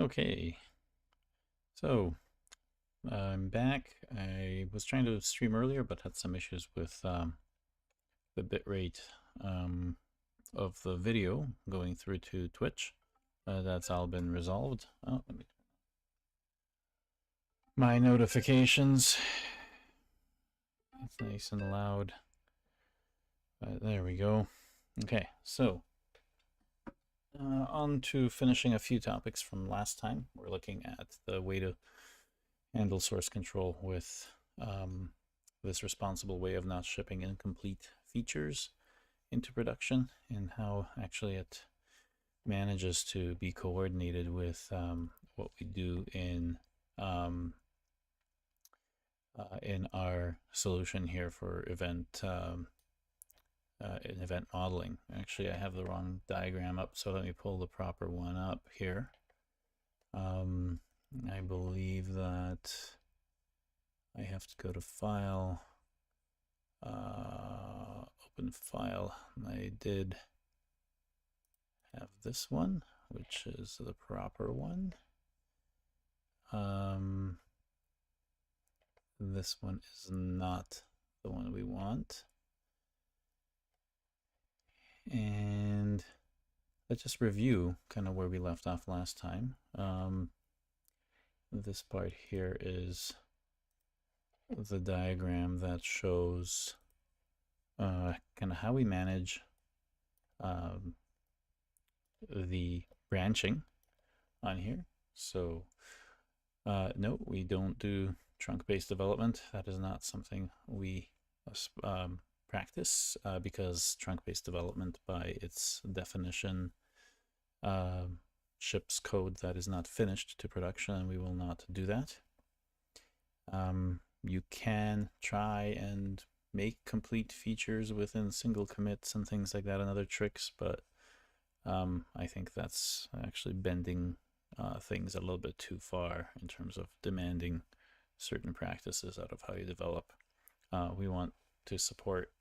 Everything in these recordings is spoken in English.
Okay, so I'm back. I was trying to stream earlier, but had some issues with the bitrate of the video going through to Twitch. That's all been resolved. Oh, let me my notifications. It's nice and loud. There we go. Okay, so on to finishing a few topics from last time. We're looking at the way to handle source control with this responsible way of not shipping incomplete features into production, and how actually it manages to be coordinated with what we do in our solution here for in event modeling. Actually, I have the wrong diagram up, so let me pull the proper one up here. I believe that I have to go to File, Open File. I did have this one, which is the proper one. This one is not the one we want. And let's just review kind of where we left off last time. This part here is the diagram that shows kind of how we manage the branching on here. So no, we don't do trunk-based development. That is not something we practice because trunk-based development by its definition ships code that is not finished to production, and we will not do that. You can try and make complete features within single commits and things like that and other tricks, but I think that's actually bending things a little bit too far in terms of demanding certain practices out of how you develop. We want to support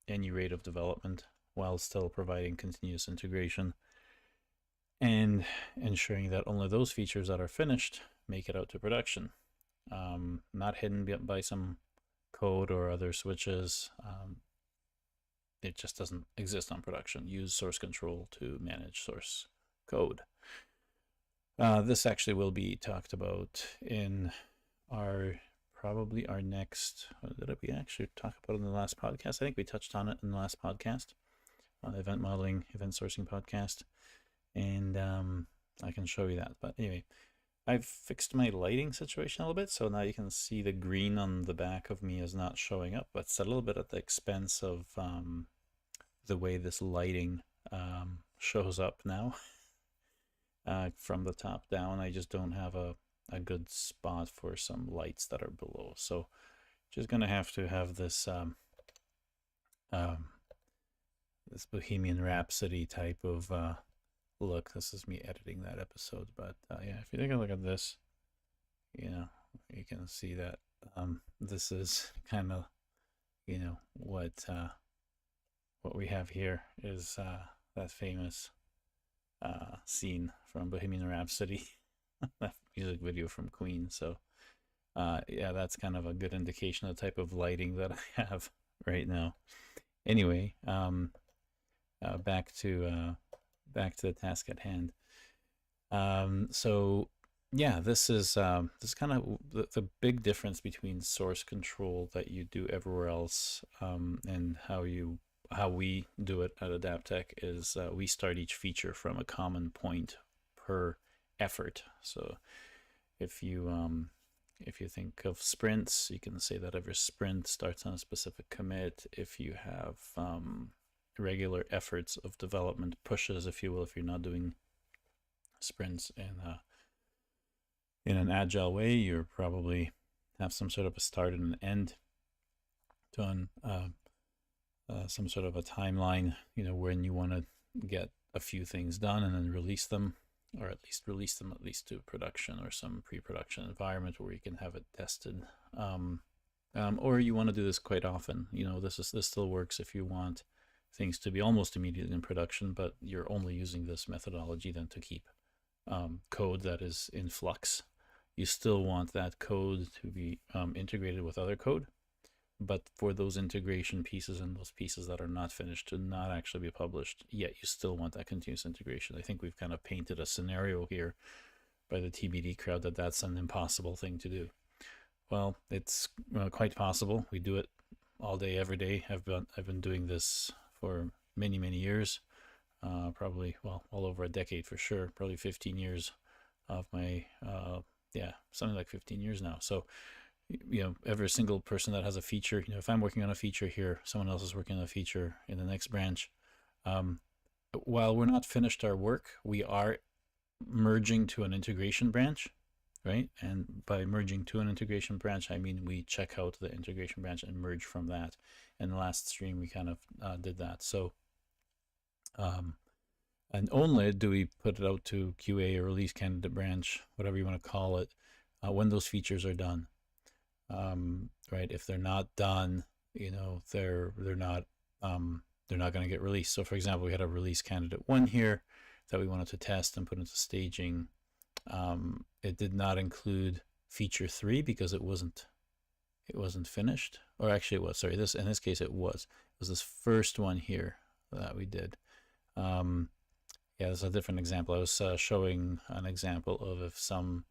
any rate of development while still providing continuous integration and ensuring that only those features that are finished make it out to production, not hidden by some code or other switches. It just doesn't exist on production. Use source control to manage source code. This actually will be talked about in probably our next, did we actually talk about it in the last podcast? I think we touched on it in the last podcast, event modeling, event sourcing podcast, and I can show you that. But anyway, I've fixed my lighting situation a little bit, so now you can see the green on the back of me is not showing up, but it's a little bit at the expense of the way this lighting shows up now. From the top down, I just don't have a good spot for some lights that are below. So just gonna have to have this this Bohemian Rhapsody type of look. This is me editing that episode, but yeah, if you take a look at this, you know, you can see that this is kind of, you know, what we have here is that famous scene from Bohemian Rhapsody, that music video from Queen. So yeah, that's kind of a good indication of the type of lighting that I have right now. Anyway, back to the task at hand. So yeah, this is kind of the big difference between source control that you do everywhere else and how we do it at Adaptec is we start each feature from a common point per effort. So if you think of sprints, you can say that every sprint starts on a specific commit. If you have regular efforts of development, pushes, if you will, if you're not doing sprints in an agile way, you probably have some sort of a start and an end done. Some sort of a timeline, you know, when you want to get a few things done and then release them, or at least release them at least to production or some pre-production environment where you can have it tested. Or you want to do this quite often. You know, this still works if you want things to be almost immediately in production, but you're only using this methodology then to keep code that is in flux. You still want that code to be integrated with other code, but for those integration pieces and those pieces that are not finished to not actually be published, yet you still want that continuous integration. I think we've kind of painted a scenario here by the TBD crowd that that's an impossible thing to do. Well, it's quite possible. We do it all day, every day. I've been doing this for many years, probably, well, all over a decade for sure, probably 15 years of my, yeah, something like 15 years now. So, you know, every single person that has a feature, you know, if I'm working on a feature here, someone else is working on a feature in the next branch. While we're not finished our work, we are merging to an integration branch, right? And by merging to an integration branch, I mean we check out the integration branch and merge from that. In the last stream, we kind of did that. So, and only do we put it out to QA or release candidate branch, whatever you want to call it, when those features are done, right? If they're not done, you know, they're not going to get released. So, for example, we had a release candidate 1 here that we wanted to test and put into staging. It did not include feature 3 because it wasn't finished, or actually it was, sorry, in this case it was this first one here that we did. Yeah, there's a different example. I was showing an example of if some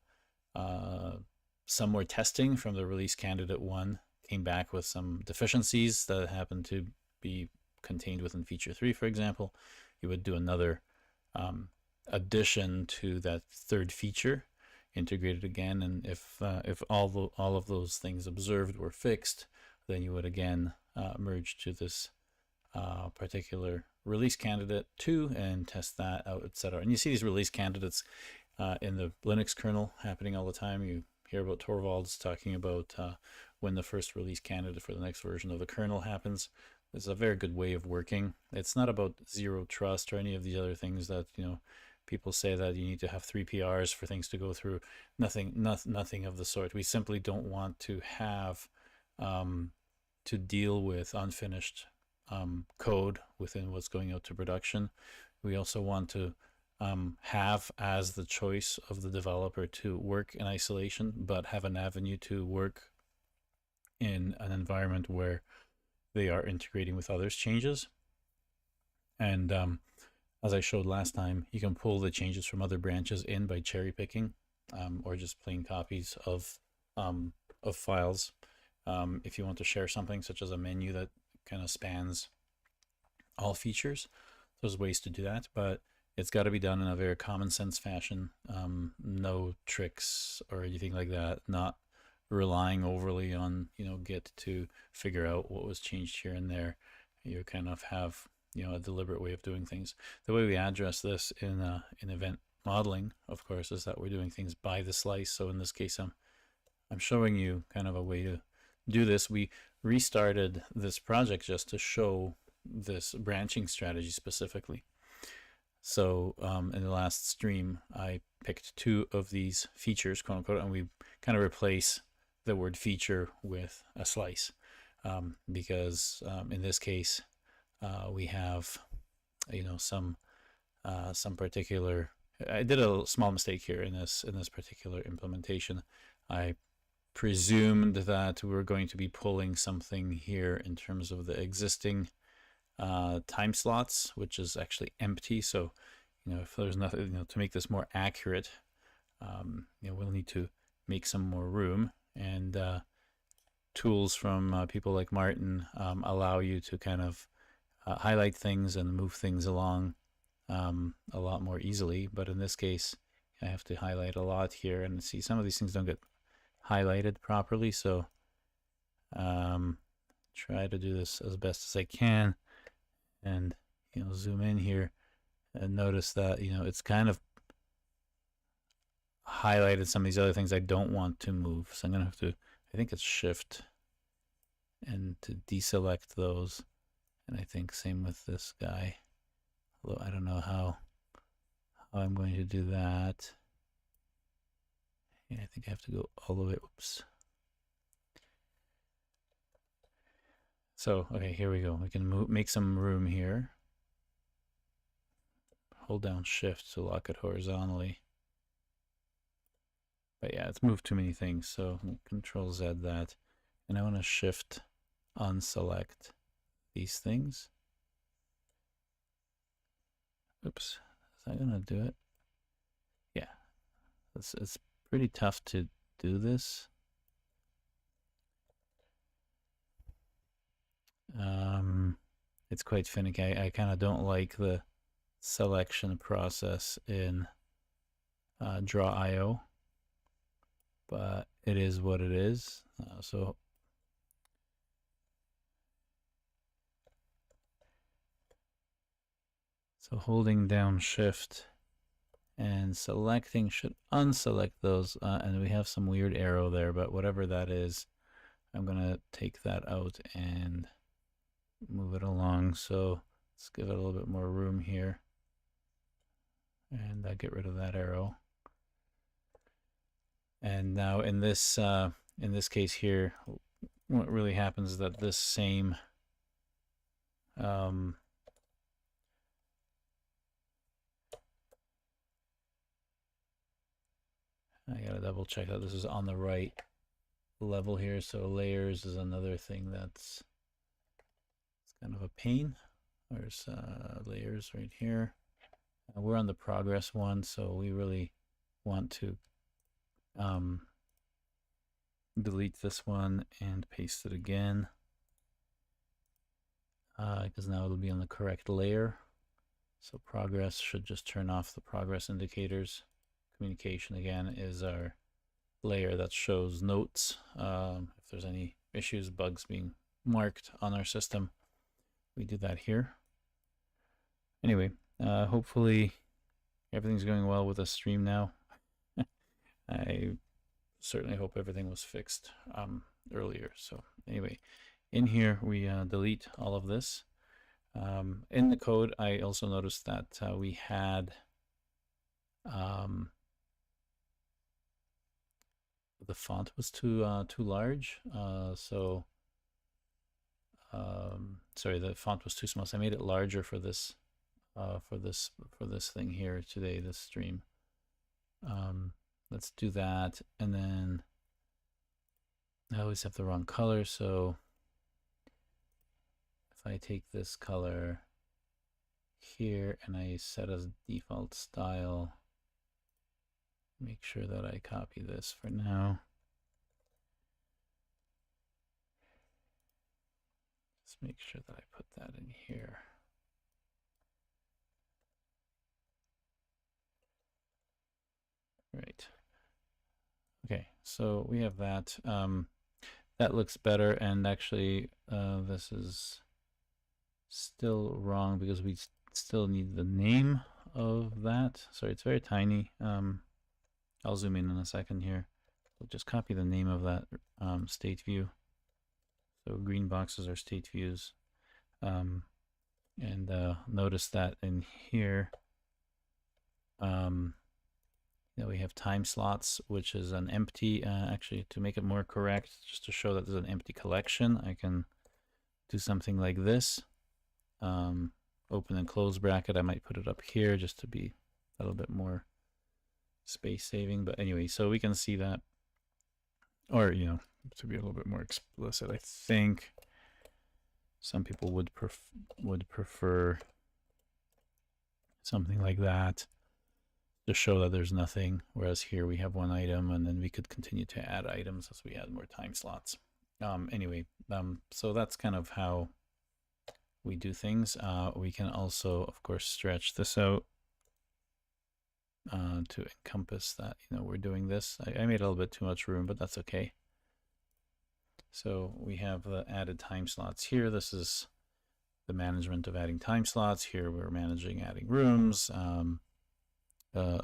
more testing from the release candidate 1 came back with some deficiencies that happened to be contained within feature 3, for example, you would do another addition to that third feature, integrate it again, and if all of those things observed were fixed, then you would again merge to this particular release candidate 2 and test that out, etc. And you see these release candidates in the Linux kernel happening all the time. You hear about Torvalds talking about when the first release candidate for the next version of the kernel happens. It's a very good way of working. It's not about zero trust or any of these other things that, you know, people say that you need to have 3 PRs for things to go through. Nothing of the sort. We simply don't want to have to deal with unfinished code within what's going out to production. We also want to have as the choice of the developer to work in isolation, but have an avenue to work in an environment where they are integrating with others' changes. And as I showed last time, you can pull the changes from other branches in by cherry picking, or just plain copies of files. If you want to share something such as a menu that kind of spans all features, there's ways to do that, but it's got to be done in a very common sense fashion. No tricks or anything like that. Not relying overly on, you know, Git to figure out what was changed here and there. You kind of have, you know, a deliberate way of doing things. The way we address this in event modeling, of course, is that we're doing things by the slice. So in this case, I'm showing you kind of a way to do this. We restarted this project just to show this branching strategy specifically. So in the last stream, I picked 2 of these features, quote unquote, and we kind of replace the word feature with a slice, because in this case we have, you know, some particular. I did a small mistake here in this particular implementation. I presumed that we were going to be pulling something here in terms of the existing time slots, which is actually empty. So, you know, if there's nothing, you know, to make this more accurate, you know, we'll need to make some more room. And tools from people like Martin allow you to kind of highlight things and move things along a lot more easily. But in this case, I have to highlight a lot here, and see some of these things don't get highlighted properly. So try to do this as best as I can, and, you know, zoom in here and notice that, you know, it's kind of highlighted some of these other things I don't want to move. So I'm gonna have to, I think it's Shift and to deselect those. And I think same with this guy, although I don't know how I'm going to do that. Yeah, I think I have to go all the way. Oops. So, okay, here we go. We can make some room here. Hold down Shift to lock it horizontally. But yeah, it's moved too many things. So Control Z that. And I want to Shift unselect these things. Oops. Is that going to do it? Yeah. It's pretty tough to do this. It's quite finicky. I kind of don't like the selection process in Draw.io, but it is what it is. So holding down Shift and selecting should unselect those, and we have some weird arrow there, but whatever that is, I'm gonna take that out and move it along. So let's give it a little bit more room here, and get rid of that arrow. And now in this case here, what really happens is that this same I gotta double check that this is on the right level here. So layers is another thing that's kind of a pain. There's layers right here. We're on the progress one, so we really want to delete this one and paste it again, because now it'll be on the correct layer. So progress should just turn off the progress indicators. Communication again is our layer that shows notes. If there's any issues, bugs being marked on our system, we do that here. Anyway, hopefully everything's going well with the stream now. I certainly hope everything was fixed earlier. So anyway, in here we delete all of this. In the code, I also noticed that we had the font was too large. Sorry, the font was too small. So I made it larger for this thing here today, this stream. Let's do that, and then I always have the wrong color. So if I take this color here and I set as default style, make sure that I copy this for now. Just make sure that I put that in here. Right. Okay, so we have that. That looks better, and actually this is still wrong because we still need the name of that. Sorry, it's very tiny. I'll zoom in a second here. We'll just copy the name of that state view. So green boxes are state views. And notice that in here, we have time slots, which is an empty, actually to make it more correct, just to show that there's an empty collection, I can do something like this. Open and close bracket, I might put it up here just to be a little bit more space saving. But anyway, so we can see that, or, to be a little bit more explicit, I think some people would prefer something like that, to show that there's nothing, whereas here we have one item, and then we could continue to add items as we add more time slots. Anyway, so that's kind of how we do things. We can also, of course, stretch this out to encompass that, we're doing this. I made a little bit too much room, but that's okay. So we have the added time slots here. This is the management of adding time slots. Here we're managing adding rooms.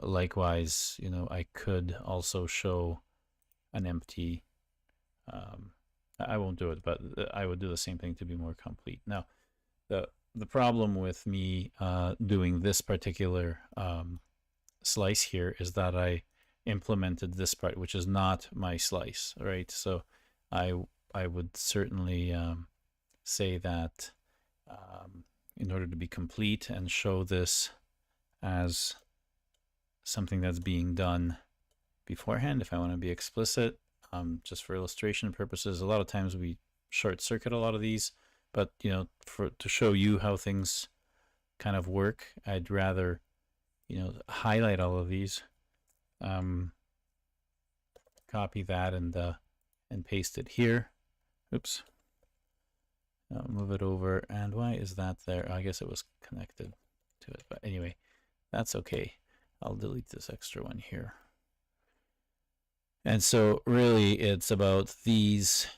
Likewise, I could also show an empty, I won't do it, but I would do the same thing to be more complete. Now, the problem with me doing this particular slice here is that I implemented this part, which is not my slice, right? So I would certainly say that in order to be complete and show this as something that's being done beforehand if I want to be explicit. Just for illustration purposes, a lot of times we short circuit a lot of these, but to show you how things kind of work, I'd rather highlight all of these, copy that and paste it here. Oops. I'll move it over. And why is that there? I guess it was connected to it, but anyway, that's okay. I'll delete this extra one here. And so really it's about these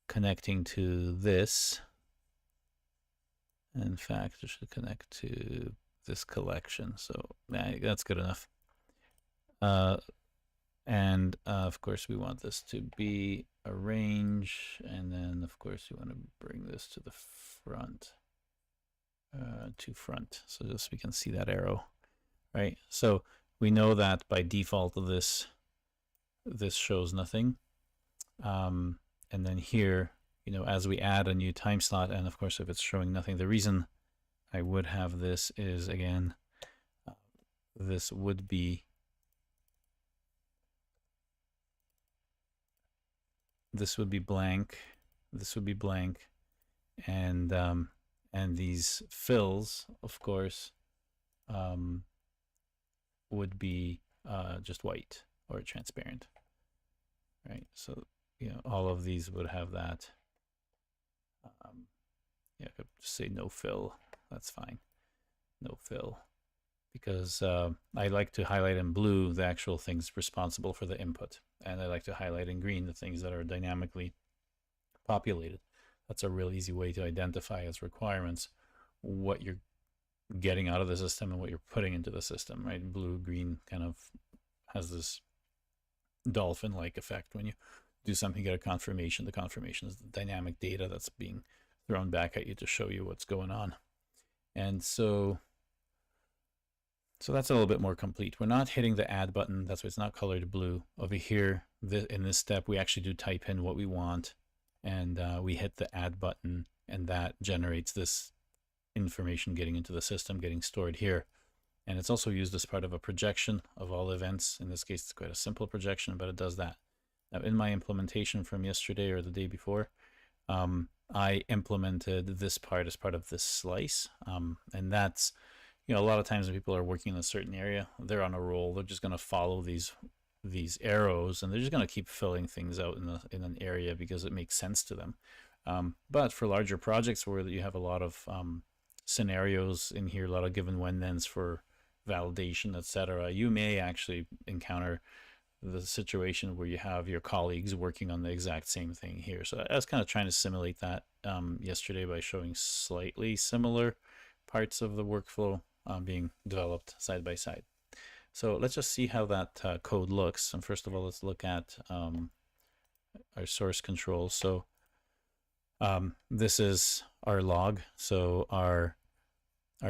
connecting to this. In fact, it should connect to this collection. So that's good enough. And of course we want this to be a range, and then of course you want to bring this to the front, so just we can see that arrow, right? So we know that by default this shows nothing, and then here, as we add a new time slot, and of course if it's showing nothing, the reason I would have this is, again, this would be blank, this would be blank, and these fills, of course, would be just white or transparent, right? So all of these would have that. I could just say no fill. That's fine, no fill, because I like to highlight in blue the actual things responsible for the input, and I like to highlight in green the things that are dynamically populated. That's a real easy way to identify as requirements what you're getting out of the system and what you're putting into the system, right? Blue, green kind of has this dolphin-like effect. When you do something, you get a confirmation. The confirmation is the dynamic data that's being thrown back at you to show you what's going on. And so that's a little bit more complete. We're not hitting the add button. That's why it's not colored blue. Over here, in this step, we actually do type in what we want, and we hit the add button, and that generates this information getting into the system, getting stored here. And it's also used as part of a projection of all events. In this case, it's quite a simple projection, but it does that. Now, in my implementation from yesterday or the day before, I implemented this part as part of this slice, and that's, a lot of times when people are working in a certain area, they're on a roll. They're just going to follow these arrows, and they're just going to keep filling things out in an area because it makes sense to them. But for larger projects where you have a lot of scenarios in here, a lot of given when-thens for validation, etc., you may actually encounter the situation where you have your colleagues working on the exact same thing here. So I was kind of trying to simulate that yesterday by showing slightly similar parts of the workflow being developed side by side. So let's just see how that code looks. And first of all, let's look at our source control. So this is our log. So our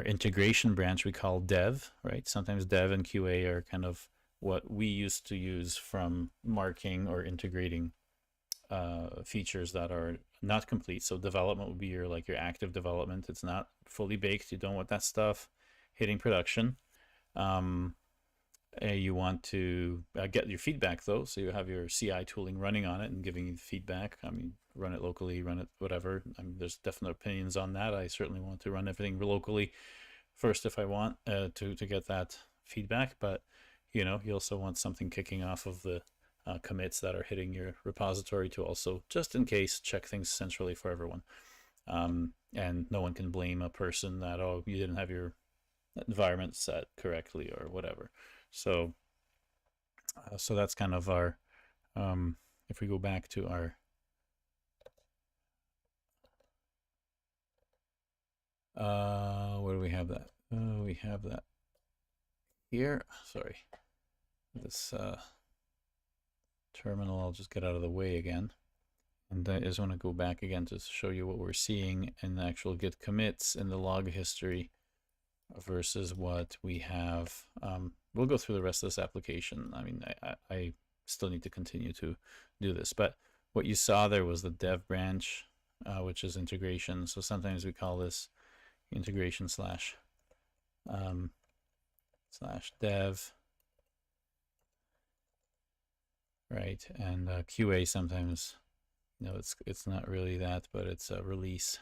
integration branch we call dev, right? Sometimes dev and QA are kind of what we used to use from marking or integrating features that are not complete. So development would be your active development. It's not fully baked. You don't want that stuff hitting production. You want to get your feedback though. So you have your CI tooling running on it and giving you feedback. I mean, run it locally, run it whatever. I mean, there's definite opinions on that. I certainly want to run everything locally first if I want to get that feedback. But you also want something kicking off of the commits that are hitting your repository to also, just in case, check things centrally for everyone. And no one can blame a person that, oh, you didn't have your environment set correctly or whatever. So that's kind of our, if we go back to our, where do we have that? We have that here. Sorry. This terminal, I'll just get out of the way again. And I just want to go back again to show you what we're seeing in the actual git commits in the log history versus what we have. We'll go through the rest of this application. I mean, I still need to continue to do this, but what you saw there was the dev branch, which is integration. So sometimes we call this integration slash dev. right? And QA sometimes, you know, it's not really that, but it's a release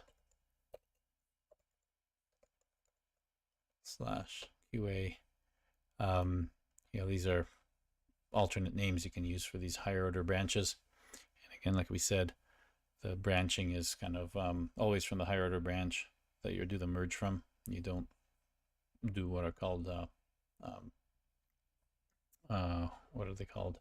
slash QA. You know, these are alternate names you can use for these higher order branches. And again, like we said, the branching is kind of always from the higher order branch that you do the merge from. You don't do what are called what are they called?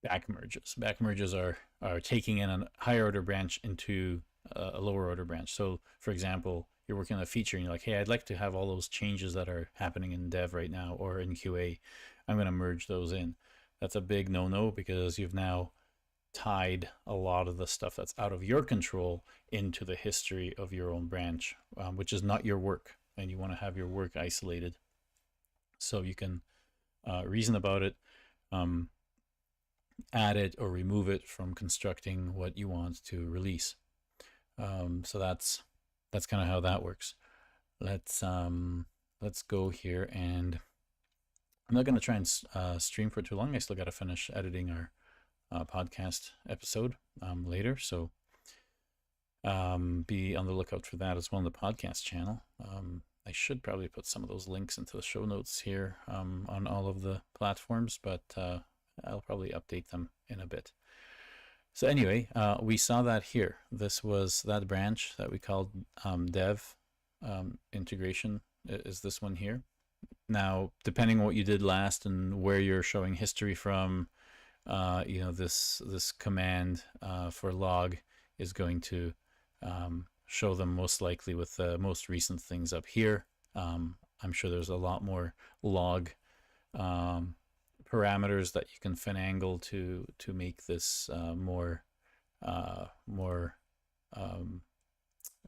Back merges. Back merges are taking in a higher order branch into a lower order branch. So for example, you're working on a feature and you're like, hey, I'd like to have all those changes that are happening in dev right now or in QA. I'm going to merge those in. That's a big no-no because you've now tied a lot of the stuff that's out of your control into the history of your own branch, which is not your work, and you want to have your work isolated so you can reason about it, add it or remove it from constructing what you want to release. So that's kind of how that works. Let's go here, and I'm not going to try and stream for too long. I still got to finish editing our podcast episode later, so be on the lookout for that as well on the podcast channel. I should probably put some of those links into the show notes here on all of the platforms, but I'll probably update them in a bit. So anyway, we saw that here. This was that branch that we called dev integration is this one here. Now, depending on what you did last and where you're showing history from, you know, this command for log is going to show them most likely with the most recent things up here. I'm sure there's a lot more log parameters that you can finagle to make this more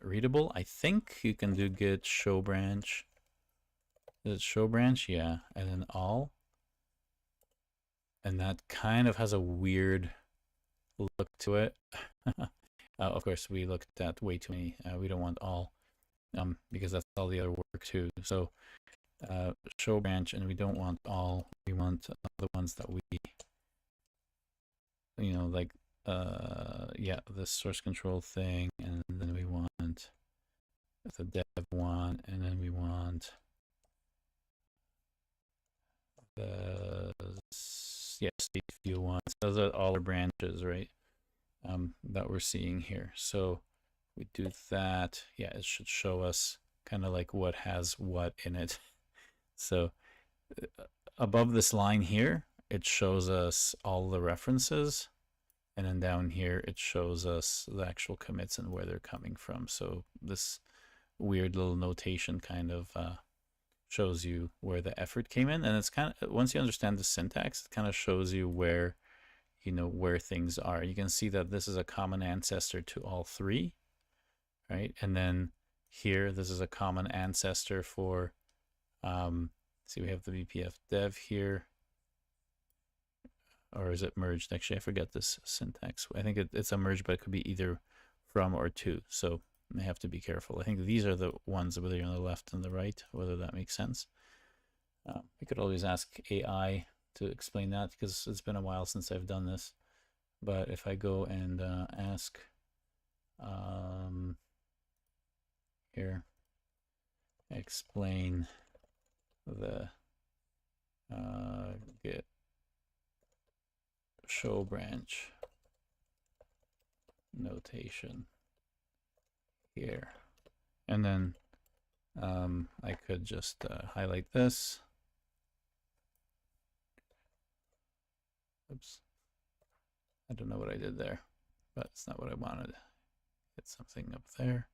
readable. I think you can do git show branch. Is it show branch? Yeah, and then all. And that kind of has a weird look to it. Of course, we looked at way too many. We don't want all, because that's all the other work too. So show branch, and we don't want all. We want the ones that we, you know, like yeah, this source control thing, and then we want the dev one, and then we want the state view one. So those are all our branches, right? That we're seeing here. So we do that. Yeah, it should show us kind of like what has what in it. So above this line here, it shows us all the references. And then down here, it shows us the actual commits and where they're coming from. So this weird little notation kind of shows you where the effort came in. And it's kind of, once you understand the syntax, it kind of shows you where, you know, where things are. You can see that this is a common ancestor to all three, right? And then here, this is a common ancestor for, see, we have the BPF dev here. Or is it merged? Actually, I forget this syntax. I think it's a merge, but it could be either from or to. So I have to be careful. I think these are the ones, whether you're on the left and the right, whether that makes sense. We could always ask AI to explain that because it's been a while since I've done this. But if I go and ask here, explain the git show branch notation here, and then I could just highlight this. Oops, I don't know what I did there, but it's not what I wanted. Hit something up there.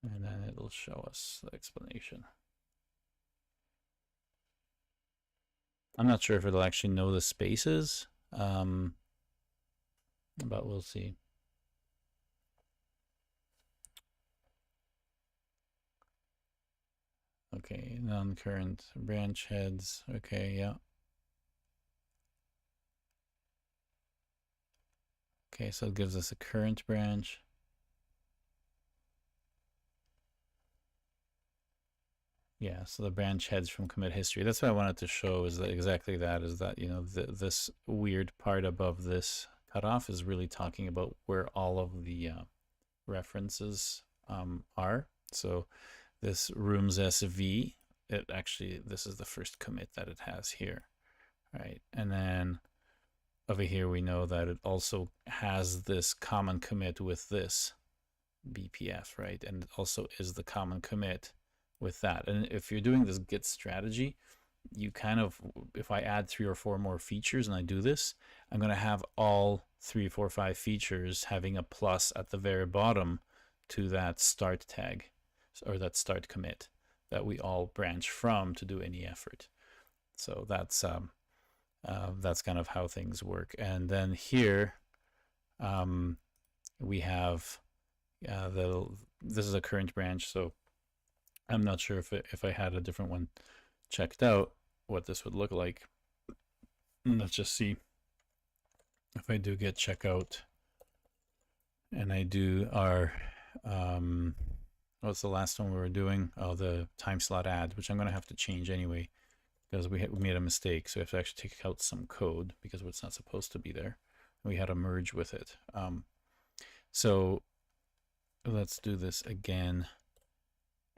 And then it'll show us the explanation. I'm not sure if it'll actually know the spaces, but we'll see. Okay, non-current branch heads. Okay, yeah. Okay, so it gives us a current branch. Yeah, so the branch heads from commit history. That's what I wanted to show, is that exactly that, is that, you know, this weird part above this cutoff is really talking about where all of the references are. So this rooms SV, it actually, this is the first commit that it has here, right? And then over here, we know that it also has this common commit with this BPF, right? And it also is the common commit with that. And if you're doing this Git strategy, you kind of, if I add 3 or 4 more features and I do this, I'm going to have all 3, 4, 5 features having a plus at the very bottom to that start tag, or that start commit that we all branch from to do any effort. So that's kind of how things work. And then here we have this is a current branch, so I'm not sure if I had a different one checked out, what this would look like. Let's just see. If I do git checkout and I do our what's the last one we were doing? Oh, the time slot add, which I'm going to have to change anyway because we made a mistake. So we have to actually take out some code because it's not supposed to be there. We had to merge with it. So let's do this again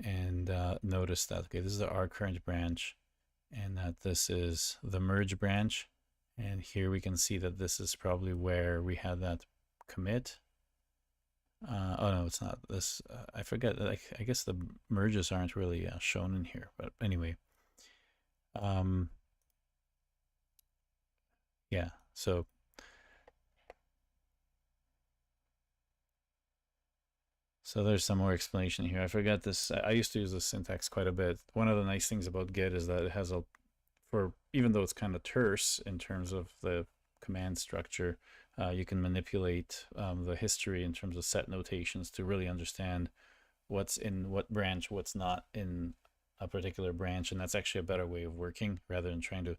and notice that, okay, this is our current branch and that this is the merge branch. And here we can see that this is probably where we had that commit. Oh no, it's not this. I forget. I guess the merges aren't really shown in here, but anyway. Yeah, so there's some more explanation here. I forgot this. I used to use this syntax quite a bit. One of the nice things about Git is that it has even though it's kind of terse in terms of the command structure, you can manipulate the history in terms of set notations to really understand what's in what branch, what's not in a particular branch. And that's actually a better way of working rather than trying to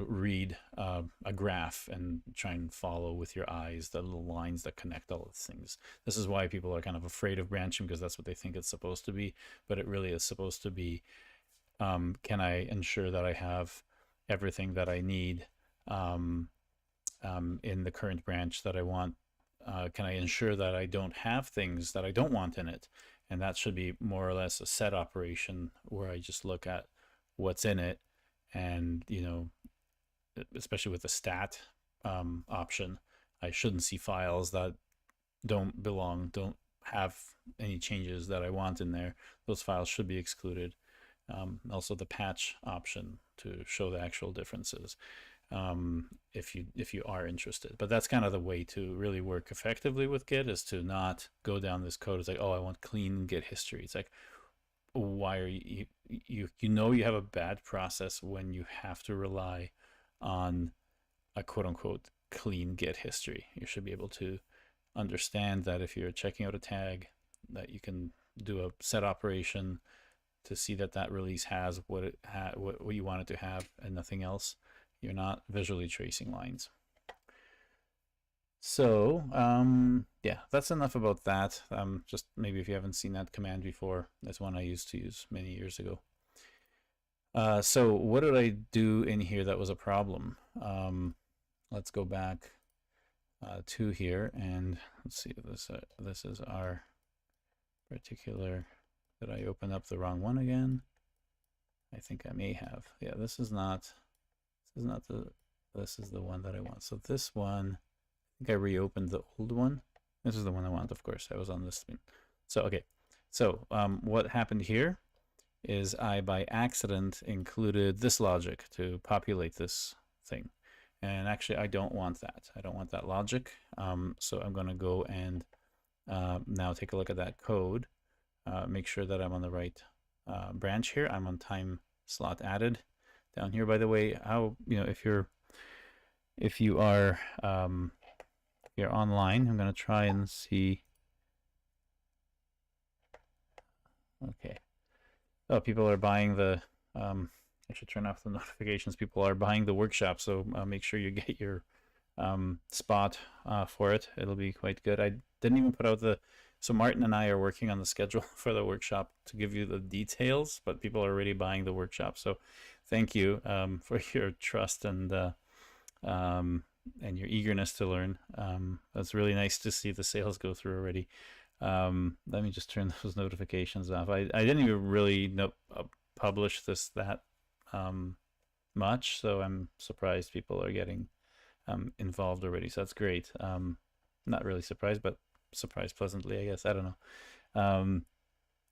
read a graph and try and follow with your eyes the little lines that connect all of these things. This is why people are kind of afraid of branching, because that's what they think it's supposed to be, but it really is supposed to be, can I ensure that I have everything that I need in the current branch that I want? Can I ensure that I don't have things that I don't want in it? And that should be more or less a set operation where I just look at what's in it. And, you know, especially with the stat option, I shouldn't see files that don't have any changes that I want in there. Those files should be excluded. Also the patch option to show the actual differences if you are interested. But that's kind of the way to really work effectively with Git, is to not go down this code. It's like, oh, I want clean Git history. It's like, why are you know you have a bad process when you have to rely on a quote-unquote clean Git history. You should be able to understand that if you're checking out a tag, that you can do a set operation to see that that release has what you want it to have and nothing else. You're not visually tracing lines. So yeah, that's enough about that. Just maybe if you haven't seen that command before, that's one I used to use many years ago. So what did I do in here that was a problem? Let's go back to here and let's see. This is our particular. Did I open up the wrong one again? I think I may have. Yeah, this is not this is the one that I want. So this one, I think I reopened the old one. This is the one I want, of course. I was on this screen. So, okay. So what happened here is I, by accident, included this logic to populate this thing. And actually, I don't want that. I don't want that logic. So I'm going to go and now take a look at that code. Make sure that I'm on the right branch here. I'm on time slot added. Down here, by the way, how, you know, if you are you're online, I'm going to try and see. Okay. Oh, people are buying the, I should turn off the notifications. People are buying the workshop, so make sure you get your spot for it. It'll be quite good. I didn't even put out the So Martin and I are working on the schedule for the workshop to give you the details, but people are already buying the workshop. So thank you for your trust and your eagerness to learn. That's really nice to see the sales go through already. Let me just turn those notifications off. I didn't even really publish this that much, so I'm surprised people are getting involved already. So that's great. Not really surprised, but surprised pleasantly, I guess. I don't know.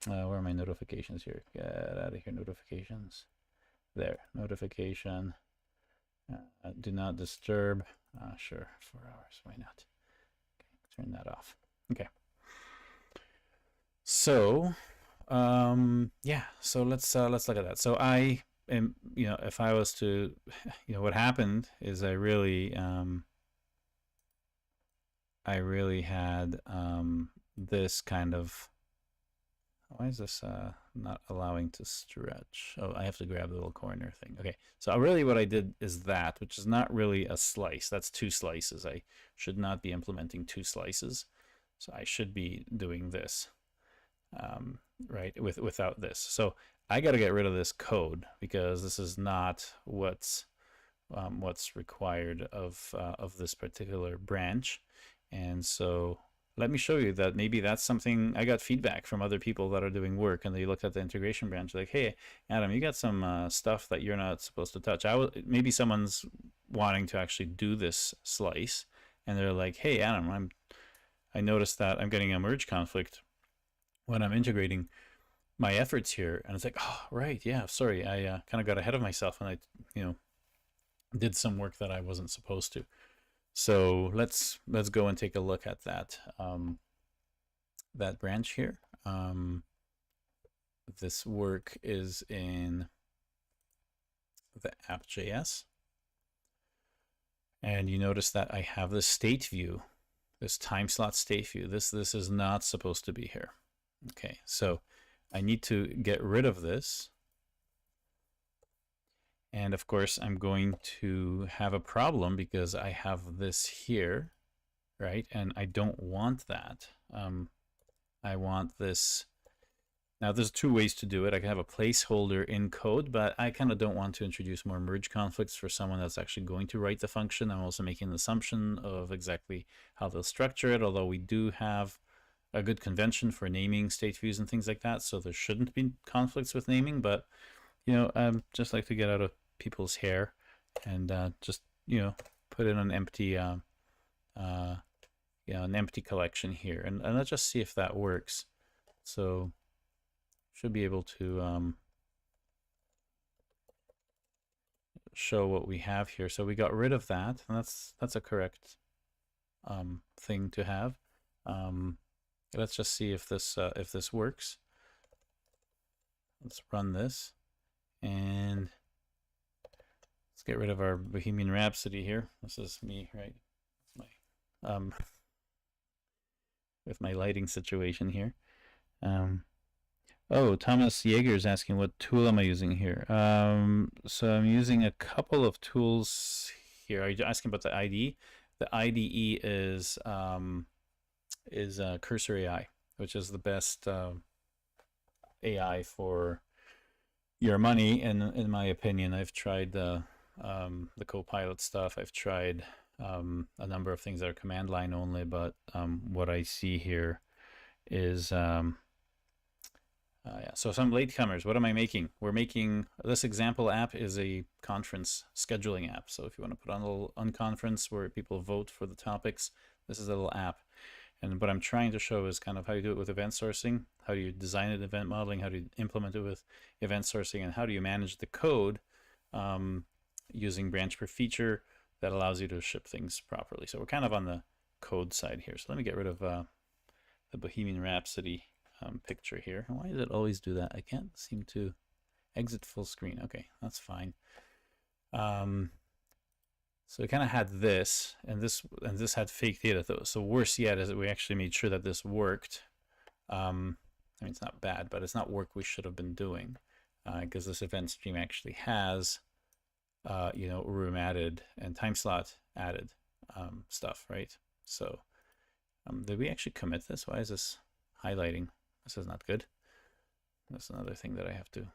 Where are my notifications here? Get out of here, notifications. There, notification. Do not disturb. Sure, 4 hours. Why not? Okay, turn that off. Okay. So, yeah. So let's look at that. So I am, if I was to, what happened is I really had this kind of. Why is this not allowing to stretch? Oh, I have to grab the little corner thing. Okay, so really what I did is that, which is not really a slice. That's 2 slices. I should not be implementing 2 slices. So I should be doing this, right, without this. So I got to get rid of this code because this is not what's required of this particular branch. And so let me show you that maybe that's something. I got feedback from other people that are doing work, and they looked at the integration branch like, hey, Adam, you got some stuff that you're not supposed to touch. Maybe someone's wanting to actually do this slice, and they're like, hey, Adam, I noticed that I'm getting a merge conflict when I'm integrating my efforts here. And it's like, oh, right, yeah, sorry, I kind of got ahead of myself, and I, did some work that I wasn't supposed to. So let's go and take a look at that that branch here. This work is in the app.js, and you notice that I have this state view, this time slot state view. This is not supposed to be here. Okay, so I need to get rid of this. And of course, I'm going to have a problem because I have this here, right? And I don't want that. I want this. Now, there's 2 ways to do it. I can have a placeholder in code, but I kind of don't want to introduce more merge conflicts for someone that's actually going to write the function. I'm also making an assumption of exactly how they'll structure it, although we do have a good convention for naming state views and things like that, so there shouldn't be conflicts with naming. But just like to get out of people's hair and just put in an empty an empty collection here, and let's just see if that works. So should be able to show what we have here. So we got rid of that, and that's a correct thing to have. Let's just see if this works. Let's run this, and let's get rid of our Bohemian Rhapsody here. This is me, right? My with my lighting situation here. Oh, Thomas Yeager is asking what tool am I using here. So I'm using a couple of tools here. Are you asking about the IDE? The IDE is Cursor AI, which is the best AI for your money. And in my opinion, I've tried the Copilot stuff. I've tried a number of things that are command line only, but what I see here is yeah. So some latecomers, what am I making? We're making, this example app is a conference scheduling app. So if you want to put on a little unconference where people vote for the topics, this is a little app. And what I'm trying to show is kind of how you do it with event sourcing, how do you design it, event modeling, how do you implement it with event sourcing, and how do you manage the code using branch per feature that allows you to ship things properly. So we're kind of on the code side here. So let me get rid of the Bohemian Rhapsody picture here. Why does it always do that? I can't seem to exit full screen. Okay, that's fine. So we kind of had this, and this had fake data though. So worse yet is that we actually made sure that this worked. I mean, it's not bad, but it's not work we should have been doing, because this event stream actually has, room added and time slot added stuff, right? So did we actually commit this? Why is this? highlighting. This is not good. That's another thing that I have to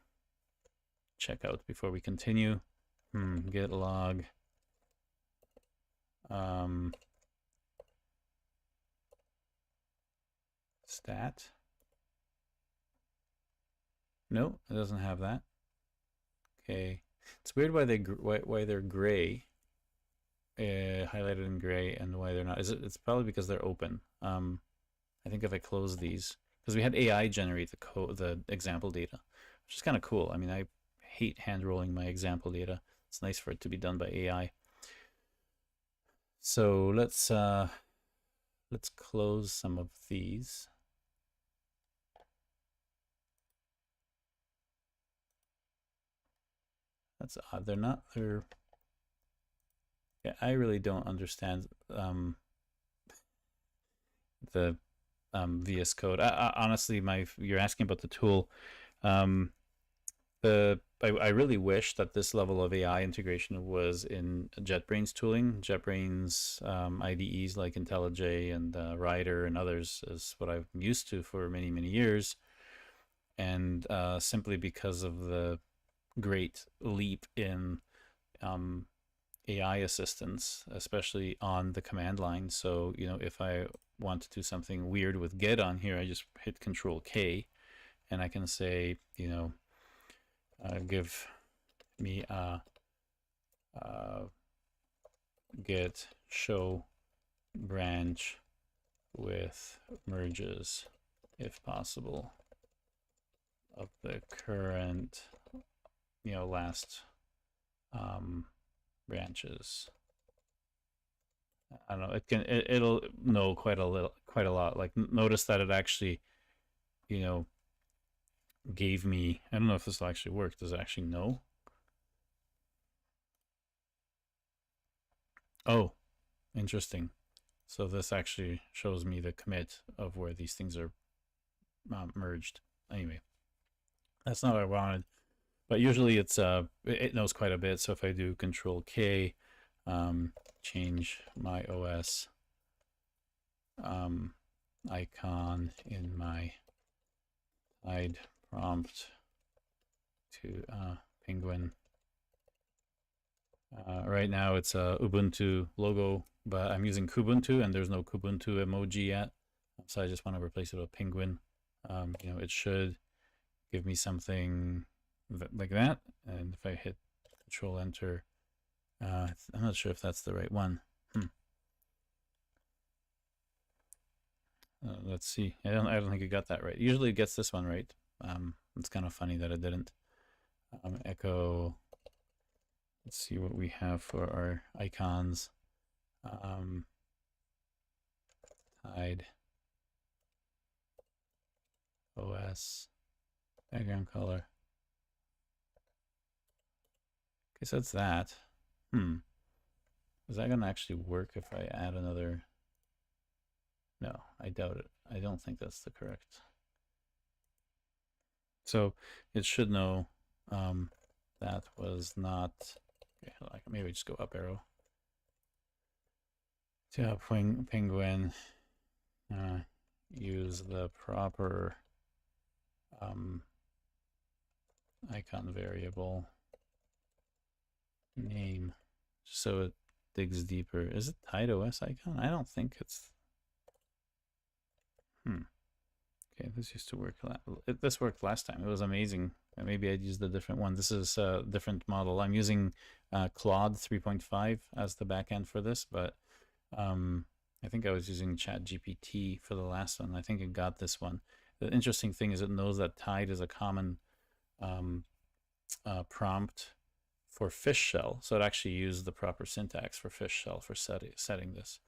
check out before we continue. Git log. Stat. No, it doesn't have that. Okay, it's weird why they're gray, highlighted in gray, and why they're not. It's probably because they're open. I think if I close these, because we had AI generate the example data, which is kind of cool. I mean, I hate hand rolling my example data. It's nice for it to be done by AI. So let's close some of these. That's odd. Yeah, I really don't understand the VS Code. Honestly, you're asking about the tool. I really wish that this level of AI integration was in JetBrains tooling. JetBrains IDEs like IntelliJ and Rider and others is what I'm used to for many, many years. And simply because of the great leap in AI assistance, especially on the command line. So, if I want to do something weird with get on here, I just hit Control K and I can say, give me a get show branch with merges, if possible, of the current, last branches. I don't know. It'll know quite a lot. Like, notice that it actually, gave me. I don't know if this will actually work. Does it actually know? Oh, interesting. So this actually shows me the commit of where these things are merged. Anyway, that's not what I wanted. But usually it knows quite a bit. So if I do Control K, change my OS icon in my Tide prompt to Penguin. Right now it's a Ubuntu logo, but I'm using Kubuntu and there's no Kubuntu emoji yet. So I just want to replace it with a penguin. It should give me something like that. And if I hit Control Enter, I'm not sure if that's the right one. Let's see. I don't think it got that right. Usually it gets this one right. It's kind of funny that it didn't. Echo. Let's see what we have for our icons. Tide. OS. Background color. Okay, so that's that. Is that gonna actually work if I add another? No, I doubt it. I don't think that's the correct. So it should know that was not. Okay, maybe just go up arrow. To penguin, use the proper icon variable name, so it digs deeper. Is it Tide OS icon? I don't think it's. Okay, this used to work. This worked last time. It was amazing. Maybe I'd used a different one. This is a different model. I'm using Claude 3.5 as the backend for this, but I think I was using ChatGPT for the last one. I think it got this one. The interesting thing is it knows that Tide is a common prompt for fish shell, so it actually used the proper syntax for fish shell for setting this.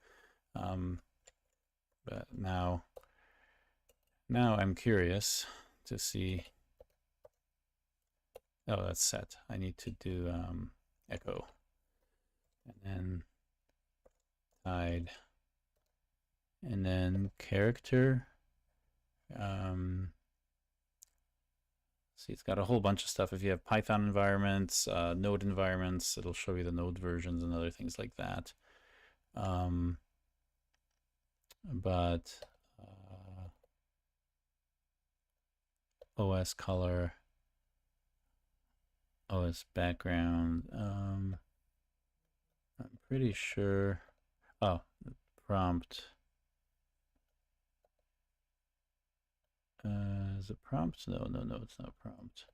But now I'm curious to see. Oh, that's set. I need to do echo, and then Tide, and then character. See, it's got a whole bunch of stuff. If you have Python environments, Node environments, it'll show you the Node versions and other things like that. But OS color, OS background. I'm pretty sure. Oh, prompt. Is it prompt? No, it's not prompt.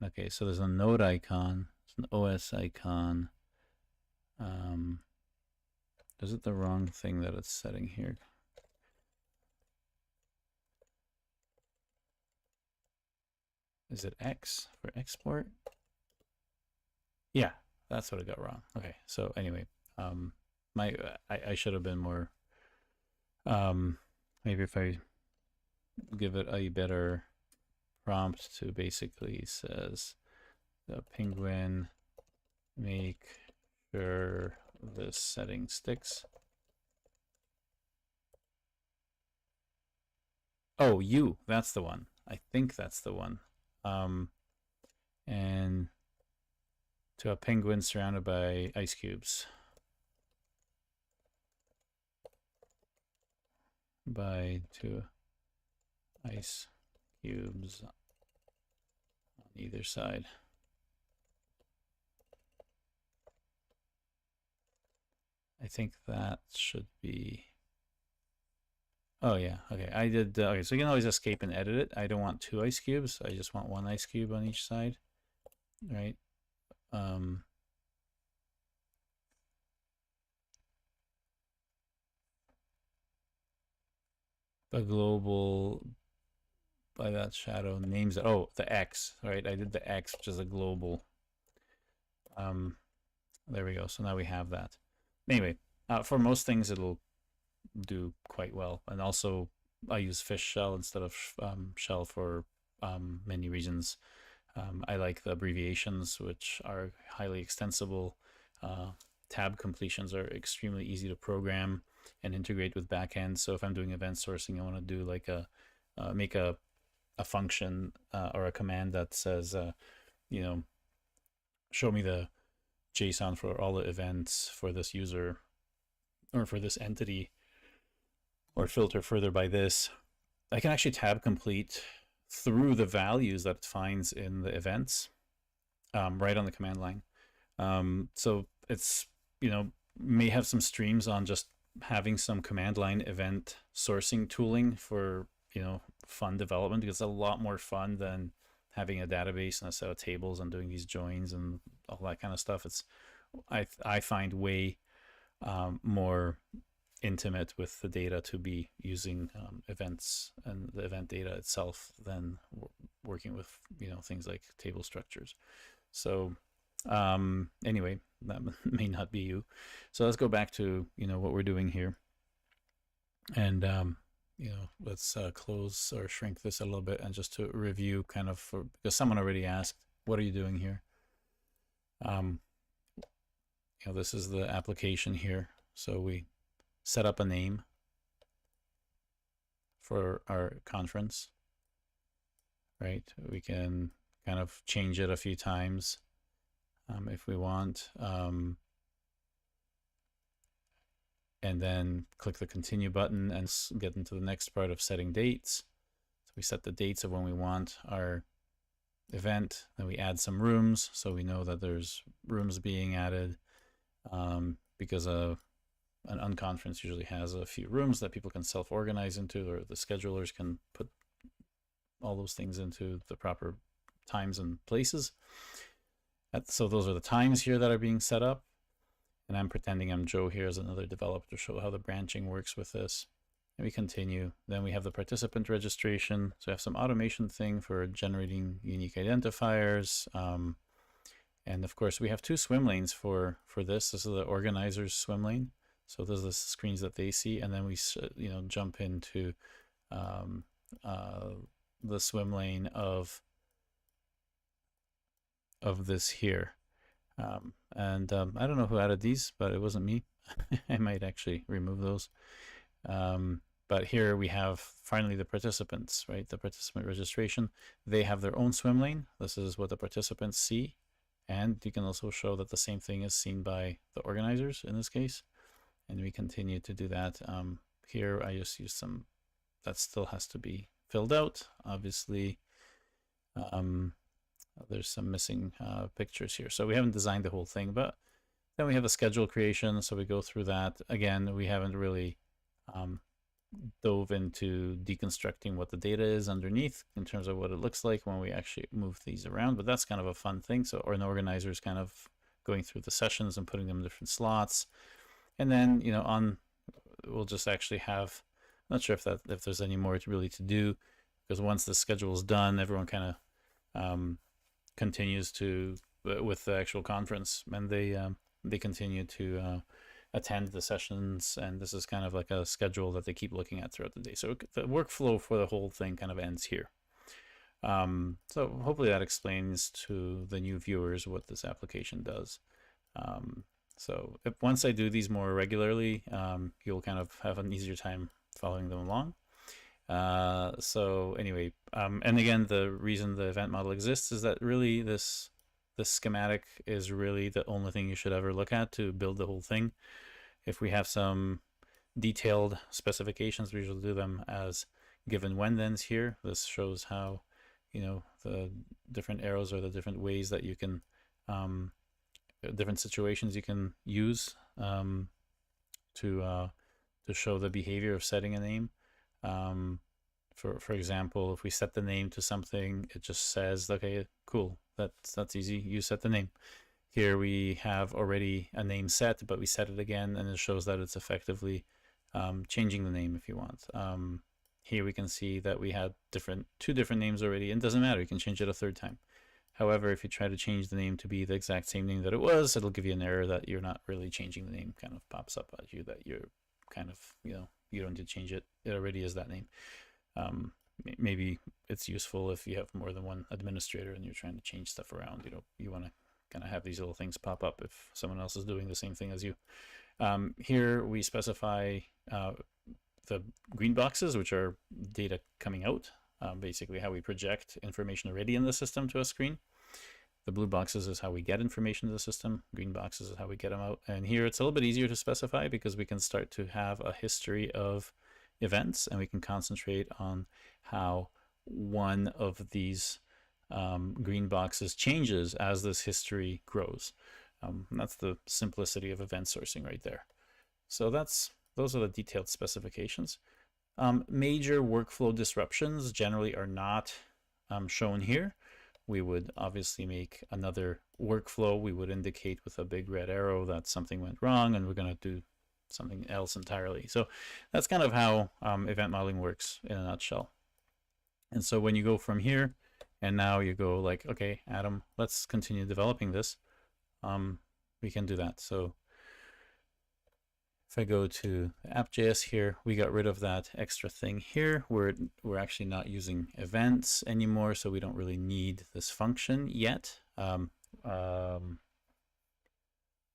Okay, so there's a node icon. It's an OS icon. Is it the wrong thing that it's setting here? Is it X for export? Yeah, that's what I got wrong. Okay, so anyway, I should have been more. Maybe if I give it a better prompt to basically says the penguin make sure this setting sticks. Oh, you, that's the one. I think that's the one. And to a penguin surrounded by ice cubes. By two ice cubes on either side. I think that should be. Oh yeah, okay. I did. Okay, so you can always escape and edit it. I don't want two ice cubes. I just want one ice cube on each side, right? The global by that shadow names it. Oh, the X, right? I did the X, which is a global. There we go. So now we have that. Anyway, for most things, it'll do quite well. And also, I use fish shell instead of shell for many reasons. I like the abbreviations, which are highly extensible. Tab completions are extremely easy to program and integrate with backend. So if I'm doing event sourcing, I want to do like make a function or a command that says, you know, show me the JSON for all the events for this user or for this entity, or filter further by this. I can actually tab complete through the values that it finds in the events right on the command line. So it's, may have some streams on just having some command line event sourcing tooling for, fun development, because it's a lot more fun than having a database and a set of tables and doing these joins and all that kind of stuff. It's, I find way more intimate with the data to be using events and the event data itself than working with things like table structures. So anyway, that may not be you. So let's go back to what we're doing here, and let's close or shrink this a little bit, and just to review kind of, because someone already asked, what are you doing here? This is the application here. So we set up a name for our conference, right? We can kind of change it a few times if we want. And then click the continue button and get into the next part of setting dates. So we set the dates of when we want our event. Then we add some rooms, so we know that there's rooms being added, because an unconference usually has a few rooms that people can self-organize into, or the schedulers can put all those things into the proper times and places. So those are the times here that are being set up. And I'm pretending I'm Joe here as another developer to show how the branching works with this. And we continue. Then we have the participant registration. So we have some automation thing for generating unique identifiers. And of course, we have two swim lanes for this. This is the organizer's swim lane. So those are the screens that they see. And then we jump into the swim lane of this here. I don't know who added these, but it wasn't me. I might actually remove those. But here we have finally the participants, right? The participant registration. They have their own swim lane. This is what the participants see. And you can also show that the same thing is seen by the organizers in this case. And we continue to do that here I just use some, that still has to be filled out. Obviously, there's some missing pictures here. So we haven't designed the whole thing, but then we have a schedule creation. So we go through that. Again, we haven't really dove into deconstructing what the data is underneath in terms of what it looks like when we actually move these around, but that's kind of a fun thing. So, or an organizer is kind of going through the sessions and putting them in different slots. And then, you know, we'll just actually have, I'm not sure if there's any more really to do, because once the schedule is done, everyone kind of continues to with the actual conference, and they continue to attend the sessions, and this is kind of like a schedule that they keep looking at throughout the day. So the workflow for the whole thing kind of ends here. So hopefully that explains to the new viewers what this application does. So once I do these more regularly, you'll kind of have an easier time following them along. So anyway, and again, the reason the event model exists is that really this schematic is really the only thing you should ever look at to build the whole thing. If we have some detailed specifications, we usually do them as given when thens here. This shows how, you know, the different arrows are the different ways that you can, different situations you can use to show the behavior of setting a name. For example, if we set the name to something, it just says, okay, cool, that's easy, you set the name. Here we have already a name set, but we set it again, and it shows that it's effectively changing the name if you want. Here we can see that we had two different names already, and it doesn't matter, you can change it a third time. However, if you try to change the name to be the exact same name that it was, it'll give you an error that you're not really changing the name, kind of pops up at you that you're kind of, you know, you don't need to change it, it already is that name. Maybe it's useful if you have more than one administrator and you're trying to change stuff around, you know, you want to kind of have these little things pop up if someone else is doing the same thing as you. Here we specify the green boxes, which are data coming out, basically how we project information already in the system to a screen. The blue boxes is how we get information to the system. Green boxes is how we get them out. And here it's a little bit easier to specify because we can start to have a history of events, and we can concentrate on how one of these green boxes changes as this history grows. That's the simplicity of event sourcing right there. So those are the detailed specifications. Major workflow disruptions generally are not shown here. We would obviously make another workflow. We would indicate with a big red arrow that something went wrong and we're going to do something else entirely. So that's kind of how event modeling works in a nutshell. And so when you go from here and now you go like, okay, Adam, let's continue developing this, we can do that. So if I go to app.js here, we got rid of that extra thing here. We're actually not using events anymore, so we don't really need this function yet.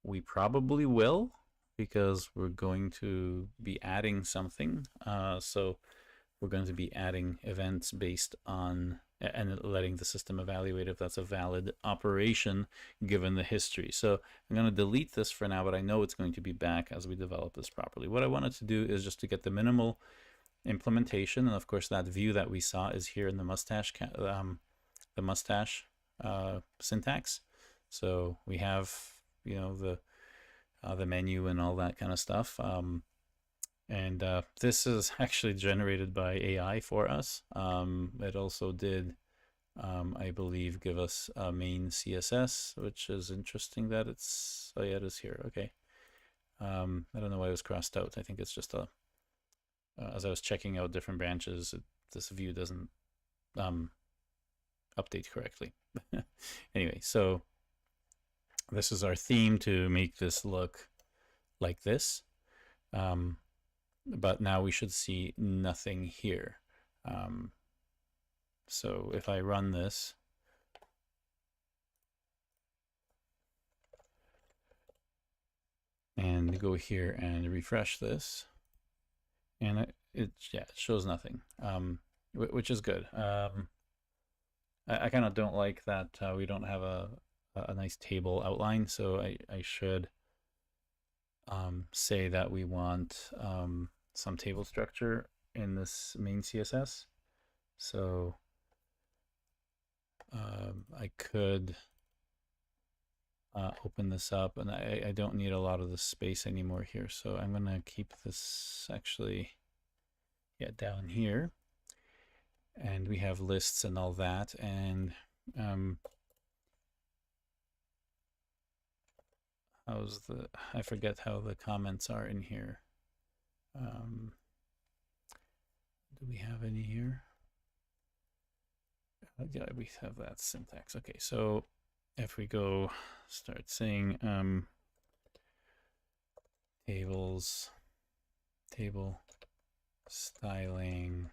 We probably will, because we're going to be adding something. So we're going to be adding events based on, and letting the system evaluate if that's a valid operation given the history. So I'm going to delete this for now, but I know it's going to be back as we develop this properly. What I wanted to do is just to get the minimal implementation, and of course that view that we saw is here in the mustache syntax. So we have, you know, the menu and all that kind of stuff. And this is actually generated by AI for us. It also did, I believe, give us a main CSS, which is interesting that it's, oh yeah, it is here, okay. I don't know why it was crossed out. I think it's just a, as I was checking out different branches, this view doesn't update correctly. Anyway, so this is our theme to make this look like this. But now we should see nothing here. So if I run this, and go here and refresh this, and it shows nothing, which is good. I kind of don't like that we don't have a nice table outline, so I should say that we want some table structure in this main CSS. So I could open this up, and I don't need a lot of the space anymore here. So I'm going to keep this actually down here. And we have lists and all that. And I forget how the comments are in here. Do we have any here? Yeah, we have that syntax. Okay, so if we go start saying tables, table styling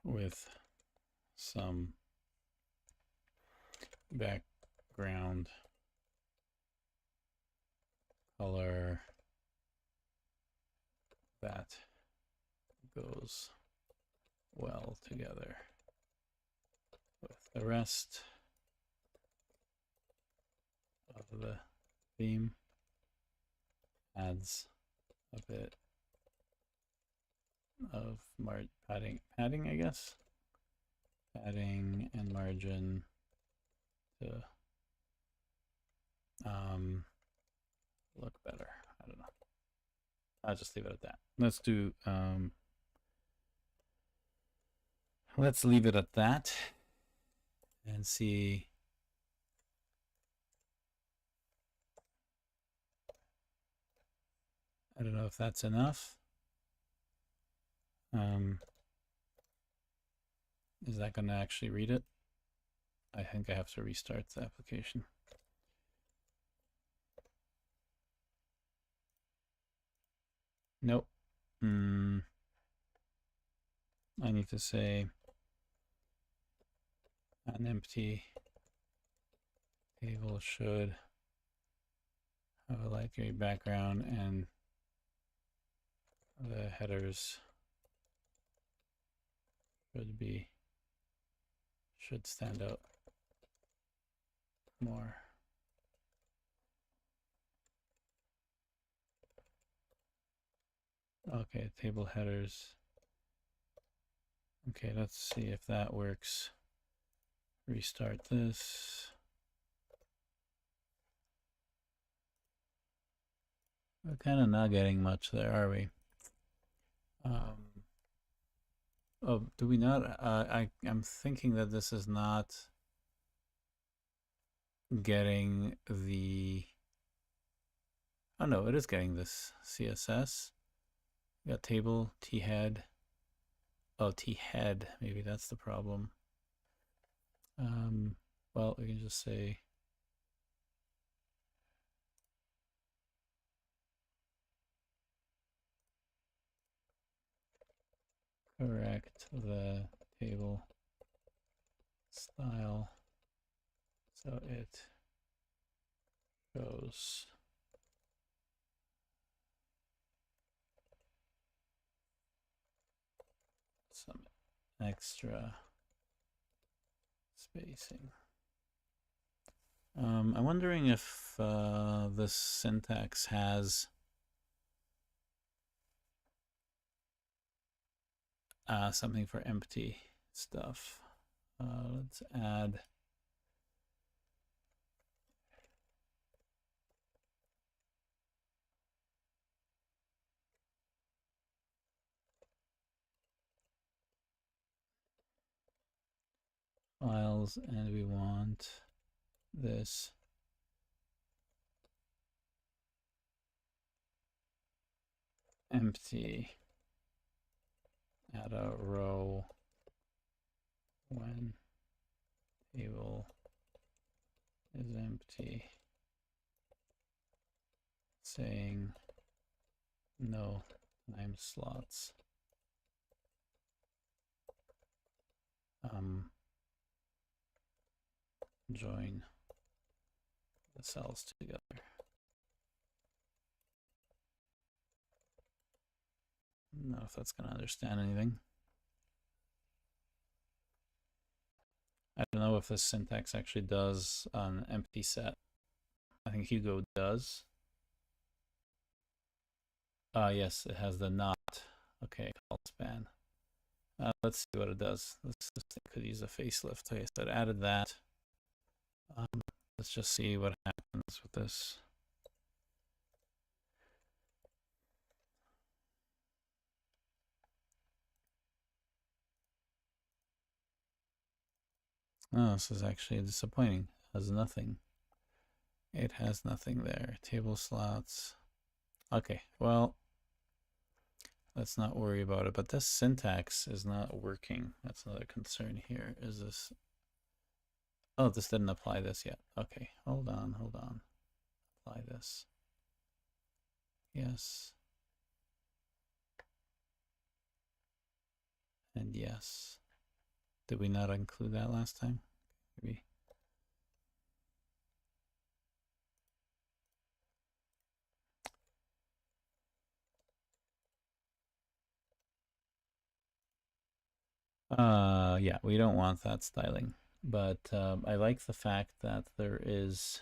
with some background color that goes well together with the rest of the theme, adds a bit of padding, I guess, padding and margin to look better. I don't know. I'll just leave it at that. Let's leave it at that and see. I don't know if that's enough. Is that going to actually read it? I think I have to restart the application. Nope. I need to say an empty table should have a light gray background and the headers should stand out more. Okay, table headers. Okay, let's see if that works. Restart this. We're kind of not getting much there, are we? Oh, do we not? I'm thinking that this is not getting the... Oh no, it is getting this CSS. We got table, t-head. Oh, t-head, maybe that's the problem. Well, we can just say correct the table style so it shows some extra spacing. I'm wondering if this syntax has something for empty stuff. Let's add files, and we want this empty, add a row when table is empty, saying no time slots. Join the cells together. I don't know if that's going to understand anything. I don't know if this syntax actually does an empty set. I think Hugo does. Yes, it has the not. Okay, call span. Let's see what it does. This thing could use a facelift. Okay, so it added that. Let's just see what happens with this. Oh, this is actually disappointing. It has nothing. It has nothing there. Table slots. Okay, well, let's not worry about it. But this syntax is not working. That's another concern here. Is this... Oh, this didn't apply this yet. Okay, hold on. Apply this. Yes. And yes. Did we not include that last time? Maybe. Yeah, we don't want that styling. But I like the fact that there is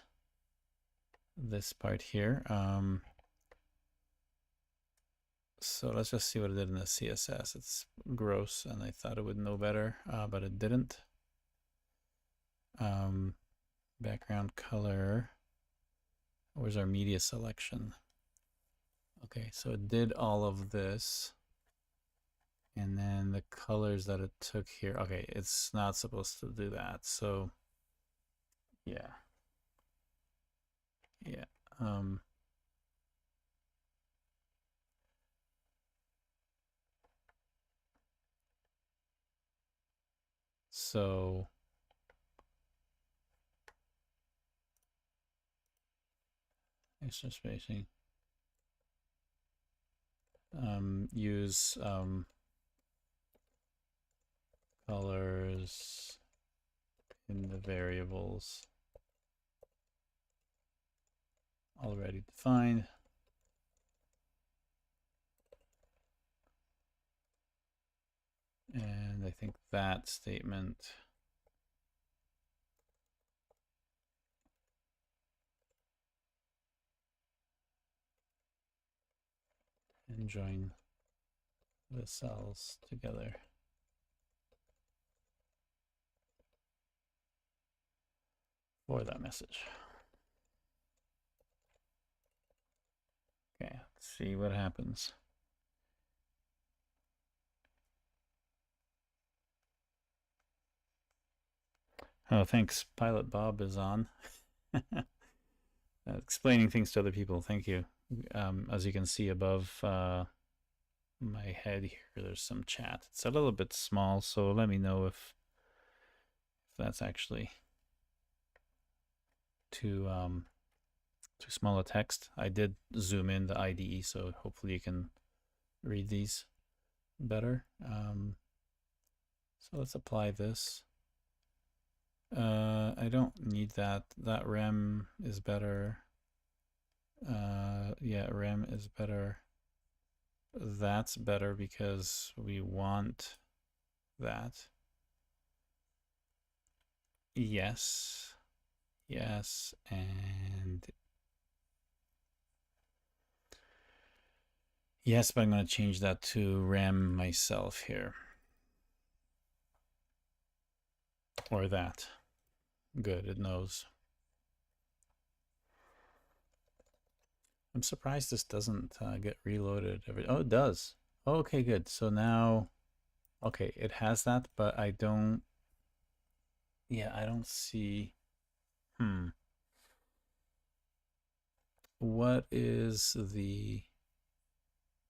this part here. So let's just see what it did in the CSS. It's gross, and I thought it would know better, but it didn't. Background color. Where's our media selection? Okay, so it did all of this. And then the colors that it took here. Okay, it's not supposed to do that. So, yeah. Yeah. So extra spacing. Use colors in the variables already defined. And I think that statement and join the cells together. For that message. Okay, let's see what happens. Oh, thanks. Pilot Bob is on. Explaining things to other people. Thank you. As you can see above my head here, there's some chat. It's a little bit small, so let me know if that's actually too small a text. I did zoom in the IDE, so hopefully you can read these better. So let's apply this. I don't need that. That rem is better. Yeah, rem is better. That's better because we want that. Yes. Yes, and yes, but I'm going to change that to rem myself here. Or that. Good, it knows. I'm surprised this doesn't get reloaded. Oh, it does. Oh, okay, good. So now, okay, it has that, but I don't, yeah, I don't see, What is the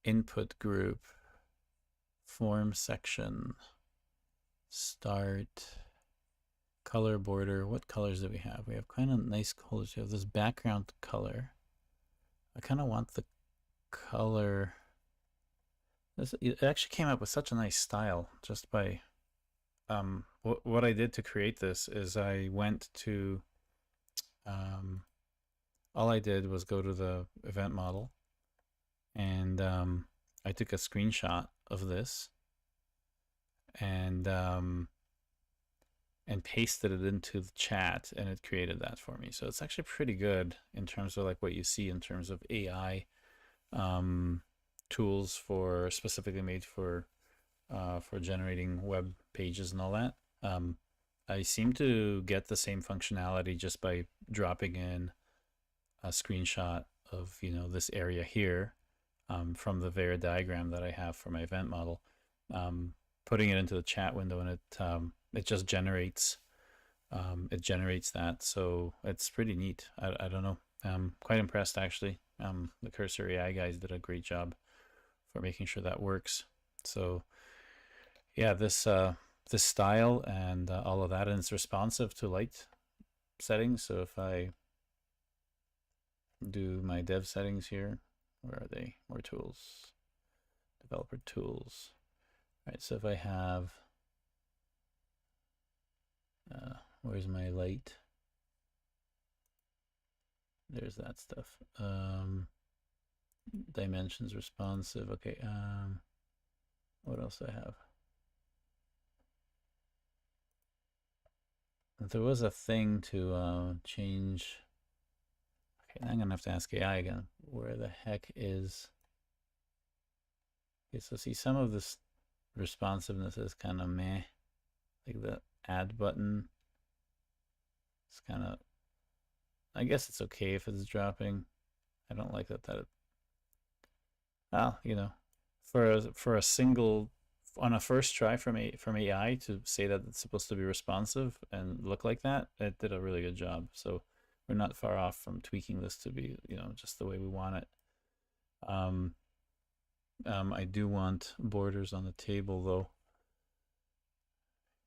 input group, form section, start, color border? What colors do we have? We have kind of nice colors. We have this background color. I kind of want the color. It actually came up with such a nice style just by what I did to create this is I went to all I did was go to the event model, and I took a screenshot of this and pasted it into the chat, and it created that for me. So it's actually pretty good in terms of like what you see in terms of AI tools specifically made for generating web pages and all that. I seem to get the same functionality just by dropping in a screenshot of this area here from the Vera diagram that I have for my event model, putting it into the chat window, and it just generates that. So it's pretty neat. I don't know. I'm quite impressed actually. The Cursor AI guys did a great job for making sure that works. So yeah, this style and all of that, and it's responsive to light settings. So if I do my dev settings here, where are they? More tools, developer tools. All right, so if I have, where's my light? There's that stuff. Dimensions responsive. Okay. What else do I have? There was a thing to change. Okay, now I'm gonna have to ask AI again. Where the heck is? Okay, so see, some of this responsiveness is kind of meh. Like the add button. It's kind of. I guess it's okay if it's dropping. I don't like that. Well, for a single, on a first try from AI to say that it's supposed to be responsive and look like that, it did a really good job. So we're not far off from tweaking this to be, just the way we want it. I do want borders on the table though,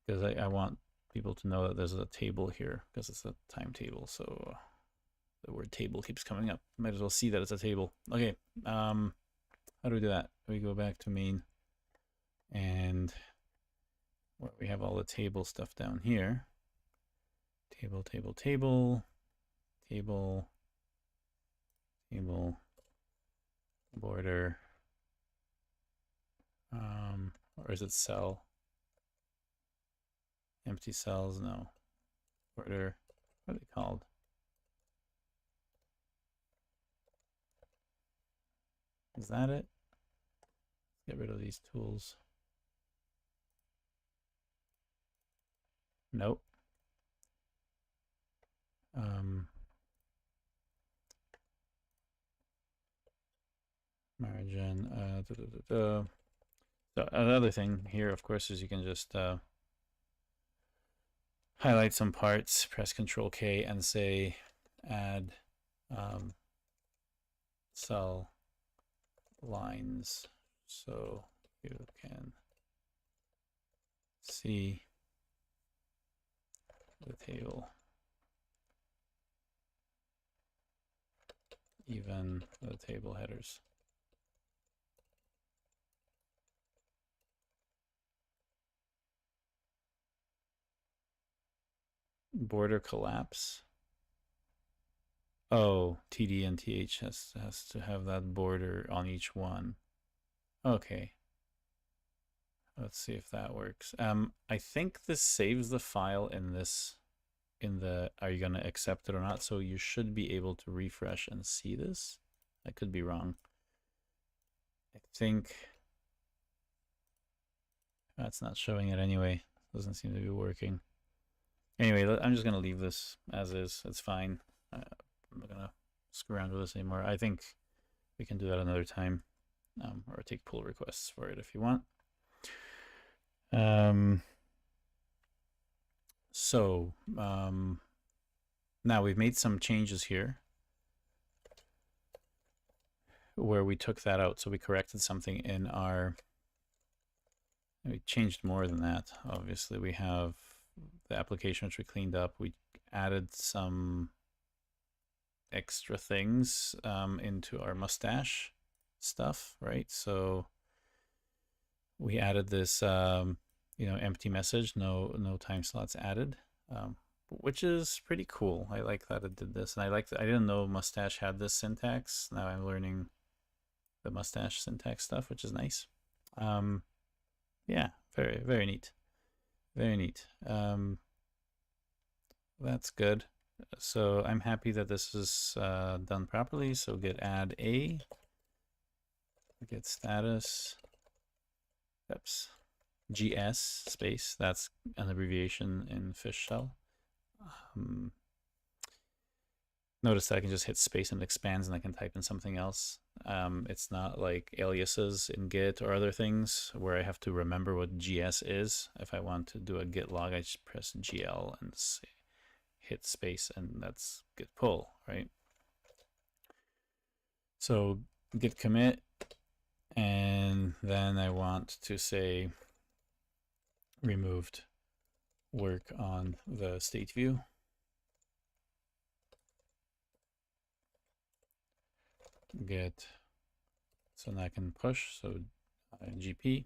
because I want people to know that there's a table here, because it's a timetable. So the word table keeps coming up. Might as well see that it's a table. Okay. How do we do that? We go back to main, and where we have all the table stuff down here. Table, table, table, table, table, border, or is it cell? Empty cells, no. Border, what are they called? Is that it? Get rid of these tools. Nope. Margin. So another thing here, of course, is you can just highlight some parts, press Control K, and say add cell lines, so you can see the table, even the table headers. Border collapse. Oh, TD and TH has to have that border on each one. Okay. Let's see if that works. I think this saves the file in the are you going to accept it or not? So you should be able to refresh and see this. I could be wrong. I think that's not showing it anyway. Doesn't seem to be working. Anyway, I'm just going to leave this as is. It's fine. I'm not going to screw around with this anymore. I think we can do that another time, or take pull requests for it if you want. Now we've made some changes here where we took that out. So we corrected something in we changed more than that. Obviously, we have the application which we cleaned up. We added some extra things into our mustache stuff, right? So we added this, empty message, no time slots added, which is pretty cool. I like that it did this, and I didn't know mustache had this syntax. Now I'm learning the mustache syntax stuff, which is nice. Yeah, very, very neat. Very neat. That's good. So I'm happy that this is done properly. So git add a, Get status. Oops. GS space. That's an abbreviation in fish shell. Notice that I can just hit space and it expands and I can type in something else. It's not like aliases in Git or other things where I have to remember what GS is. If I want to do a git log, I just press GL and hit space, and that's git pull, right? So git commit, and then I want to say removed work on the state view. Get, so now I can push, so GP.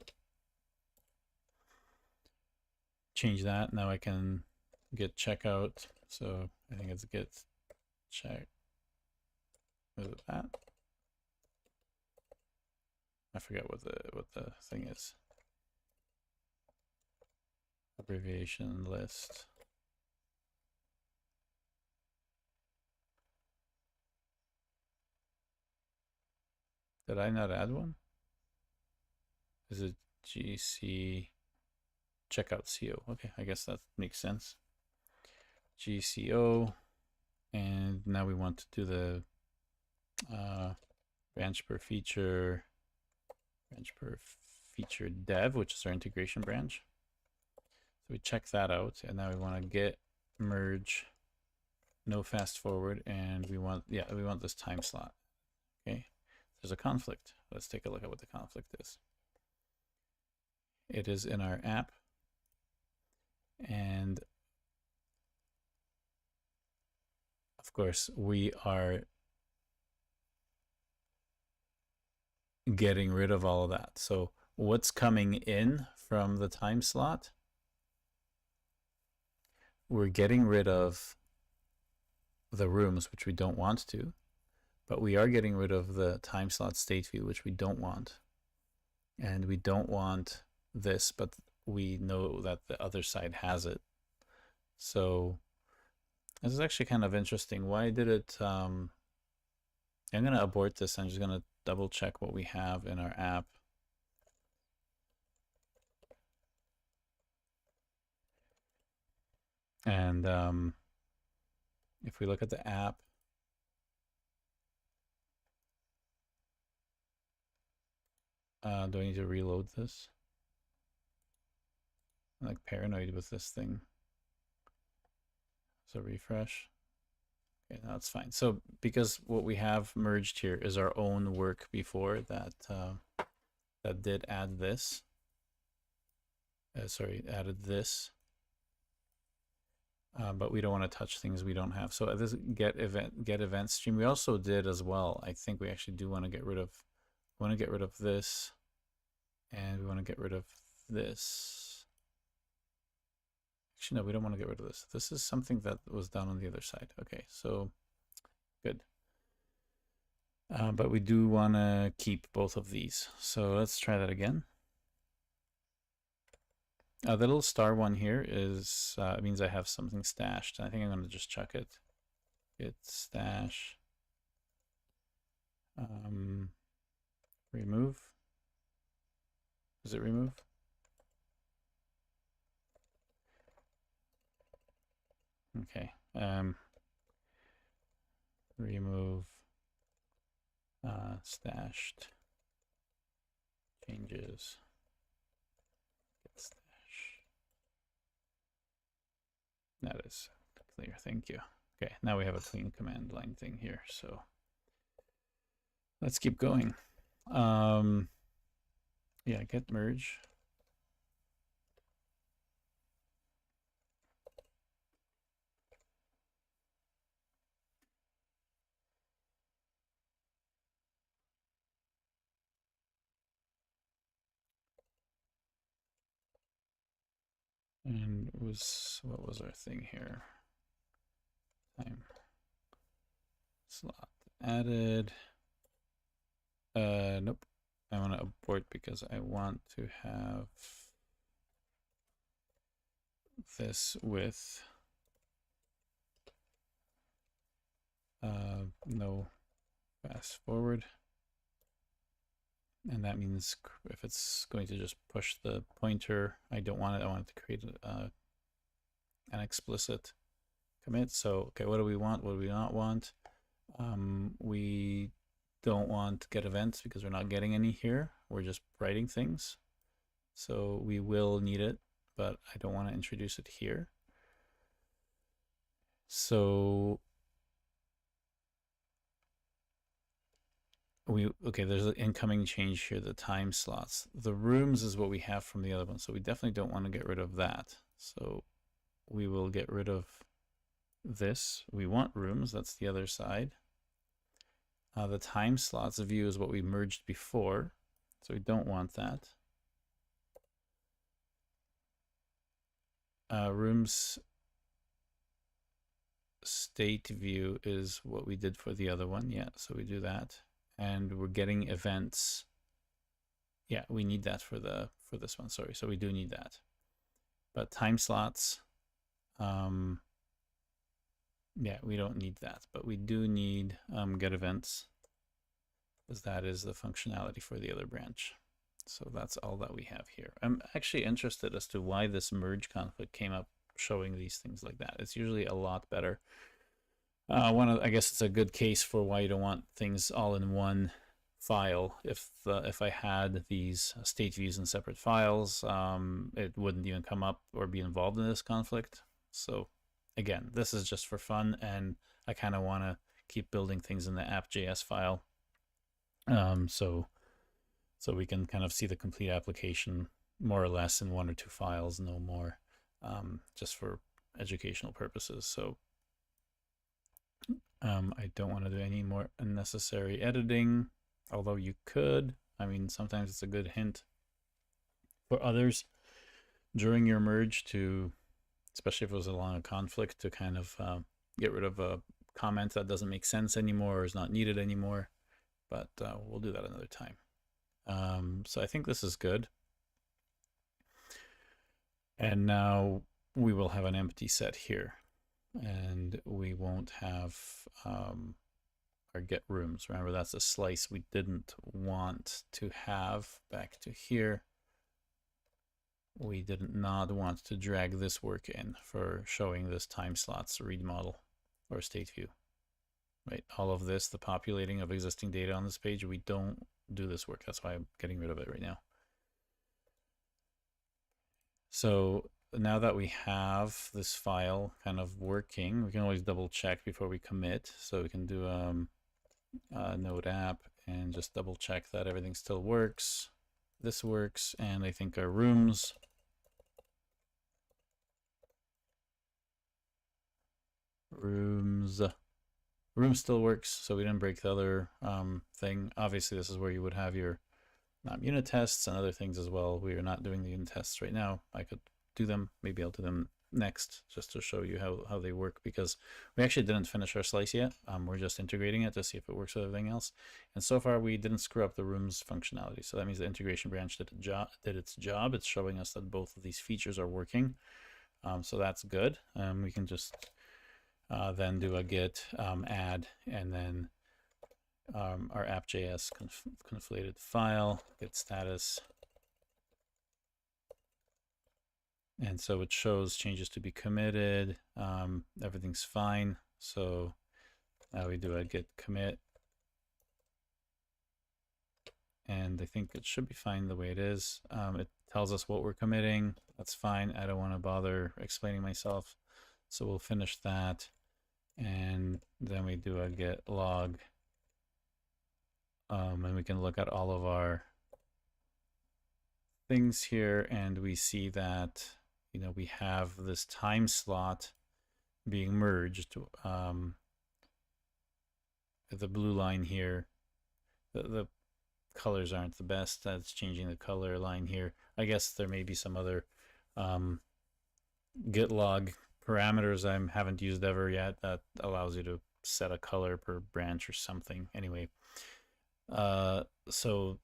Change that, now I can get checkout, so I think it's get check, is it that? I forget what the thing is. Abbreviation list. Did I not add one? Is it GC checkout CO? Okay, I guess that makes sense. GCO, and now we want to do the branch per feature dev, which is our integration branch. So we check that out, and now we want to get merge, no fast forward, and we want this time slot. Okay, there's a conflict. Let's take a look at what the conflict is. It is in our app, and of course we are getting rid of all of that. So what's coming in from the time slot? We're getting rid of the rooms, which we don't want to, but we are getting rid of the time slot state view, which we don't want. And we don't want this, but we know that the other side has it. So this is actually kind of interesting. Why did it, I'm going to abort this. I'm just going to double check what we have in our app. And if we look at the app, do I need to reload this? I'm like paranoid with this thing. So refresh. Okay, now it's fine. So because what we have merged here is our own work before that that did add this. Added this. But we don't want to touch things we don't have. So this get event stream we also did as well. I think we actually do want to get rid of this, and we want to get rid of this. Actually, no, we don't want to get rid of this. This is something that was done on the other side. Okay, so good. But we do want to keep both of these. So let's try that again. The little star one here is it means I have something stashed. I think I'm going to just chuck it. Git stash. Remove. Does it remove? Okay. Remove stashed changes. Git stash. That is clear. Thank you. Okay, now we have a clean command line thing here. So let's keep going. Yeah, get merge. And what was our thing here? Time slot added. Nope. I want to abort because I want to have this with no fast forward. And that means if it's going to just push the pointer, I don't want it. I want it to create an explicit commit. So, okay, what do we want? What do we not want? We don't want get events because we're not getting any here. We're just writing things. So we will need it, but I don't want to introduce it here. So okay, there's an incoming change here, the time slots. The rooms is what we have from the other one, so we definitely don't want to get rid of that. So we will get rid of this. We want rooms, that's the other side. The time slots view is what we merged before, so we don't want that. Rooms state view is what we did for the other one. Yeah, so we do that. And we're getting events. Yeah, we need that for this one. Sorry, so we do need that. But time slots, yeah, we don't need that, but we do need get events, because that is the functionality for the other branch. So that's all that we have here. I'm actually interested as to why this merge conflict came up showing these things like that. It's usually a lot better. I guess it's a good case for why you don't want things all in one file. If I had these state views in separate files, it wouldn't even come up or be involved in this conflict. So again, this is just for fun, and I kind of want to keep building things in the app.js file. So we can kind of see the complete application more or less in one or two files, no more, just for educational purposes. So I don't want to do any more unnecessary editing, although you could. I mean, sometimes it's a good hint for others during your merge to, especially if it was along a conflict, to kind of get rid of a comment that doesn't make sense anymore or is not needed anymore. But we'll do that another time. So I think this is good. And now we will have an empty set here, and we won't have our get rooms. Remember, that's a slice we didn't want to have. Back to here. We did not want to drag this work in for showing this time slots read model or state view. Right, all of this, the populating of existing data on this page, we don't do this work. That's why I'm getting rid of it right now. So now that we have this file kind of working, we can always double check before we commit. So we can do node app and just double check that everything still works. This works, and I think our rooms still works, so we didn't break the other thing. Obviously, this is where you would have your unit tests and other things as well. We are not doing the unit tests right now. I could do them. Maybe I'll do them next just to show you how they work, because we actually didn't finish our slice yet. We're just integrating it to see if it works with everything else. And so far, we didn't screw up the rooms functionality. So that means the integration branch did its job. It's showing us that both of these features are working. So that's good. We can just then do a git add, and then our app.js conflated file, git status. And so it shows changes to be committed. Everything's fine. So now we do a git commit. And I think it should be fine the way it is. It tells us what we're committing. That's fine. I don't want to bother explaining myself. So we'll finish that. And then we do a git log. And we can look at all of our things here, and we see that, you know, we have this time slot being merged. The blue line here, the colors aren't the best. That's changing the color line here. I guess there may be some other git log parameters I haven't used ever yet that allows you to set a color per branch or something. Anyway, so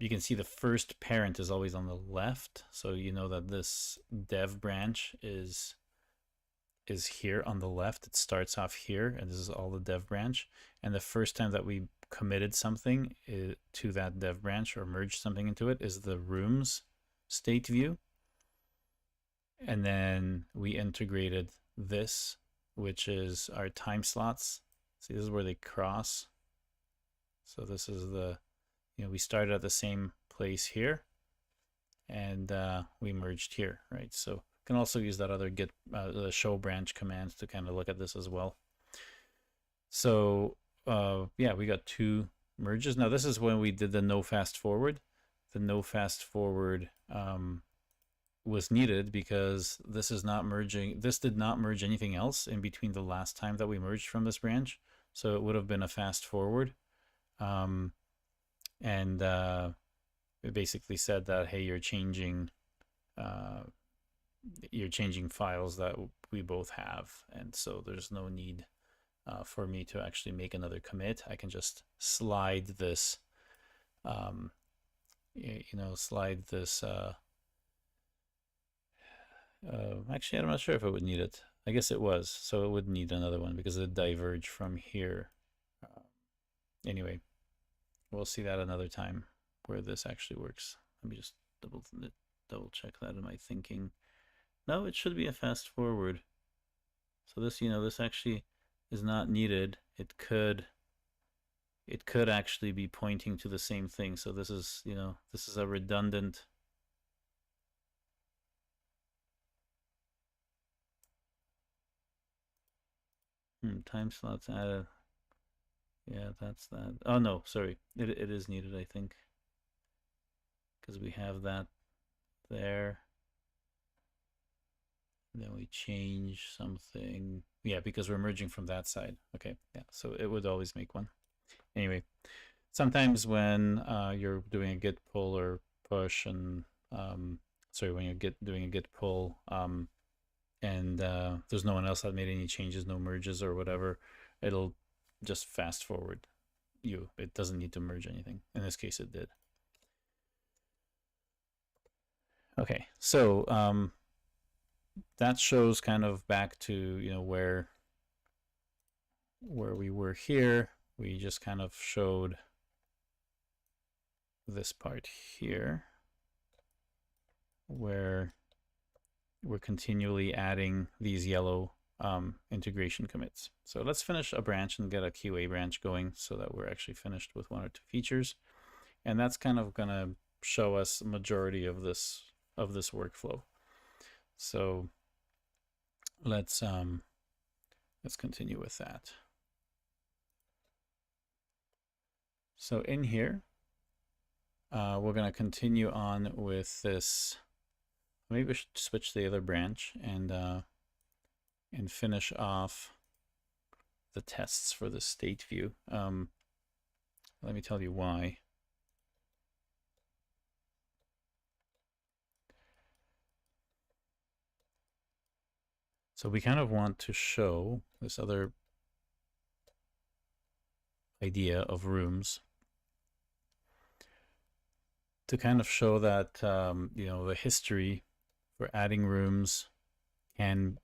you can see the first parent is always on the left, so you know that this dev branch is here on the left. It starts off here, and this is all the dev branch. And the first time that we committed something to that dev branch or merged something into it is the rooms state view. And then we integrated this, which is our time slots. See, this is where they cross. So this is the, we started at the same place here, and we merged here, right? So you can also use that other git, the show branch commands to kind of look at this as well. So yeah, we got 2 merges. Now this is when we did the no fast forward. The no fast forward was needed because this is not merging. This did not merge anything else in between the last time that we merged from this branch. So it would have been a fast forward. And it basically said that, hey, you're changing files that we both have. And so there's no need for me to actually make another commit. I can just slide this, slide this. Actually, I'm not sure if it would need it. I guess it was, so it would need another one because it diverged from here. Anyway, we'll see that another time where this actually works. Let me just double check that in my thinking. No, it should be a fast forward. So this, this actually is not needed. It could actually be pointing to the same thing. So this is, this is a redundant. Time slots added. Yeah, that's that. Oh no, sorry. It is needed, I think, because we have that there. And then we change something. Yeah, because we're merging from that side. Okay, yeah. So it would always make one. Anyway, sometimes when you're doing a git pull or push, and sorry, when you're doing a git pull, and there's no one else that made any changes, no merges or whatever, it'll just fast forward you. It doesn't need to merge anything. In this case, it did. Okay, so that shows kind of back to where we were here. We just kind of showed this part here where we're continually adding these yellow integration commits. So let's finish a branch and get a QA branch going so that we're actually finished with 1 or 2 features. And that's kind of going to show us a majority of this workflow. So let's continue with that. So in here, we're going to continue on with this. Maybe we should switch the other branch and finish off the tests for the state view. Let me tell you why. So we kind of want to show this other idea of rooms to kind of show that the history for adding rooms can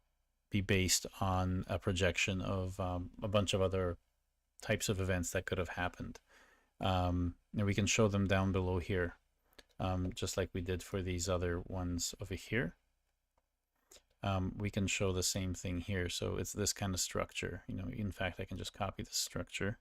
be based on a projection of a bunch of other types of events that could have happened. And we can show them down below here, just like we did for these other ones over here. We can show the same thing here. So it's this kind of structure. In fact, I can just copy the structure.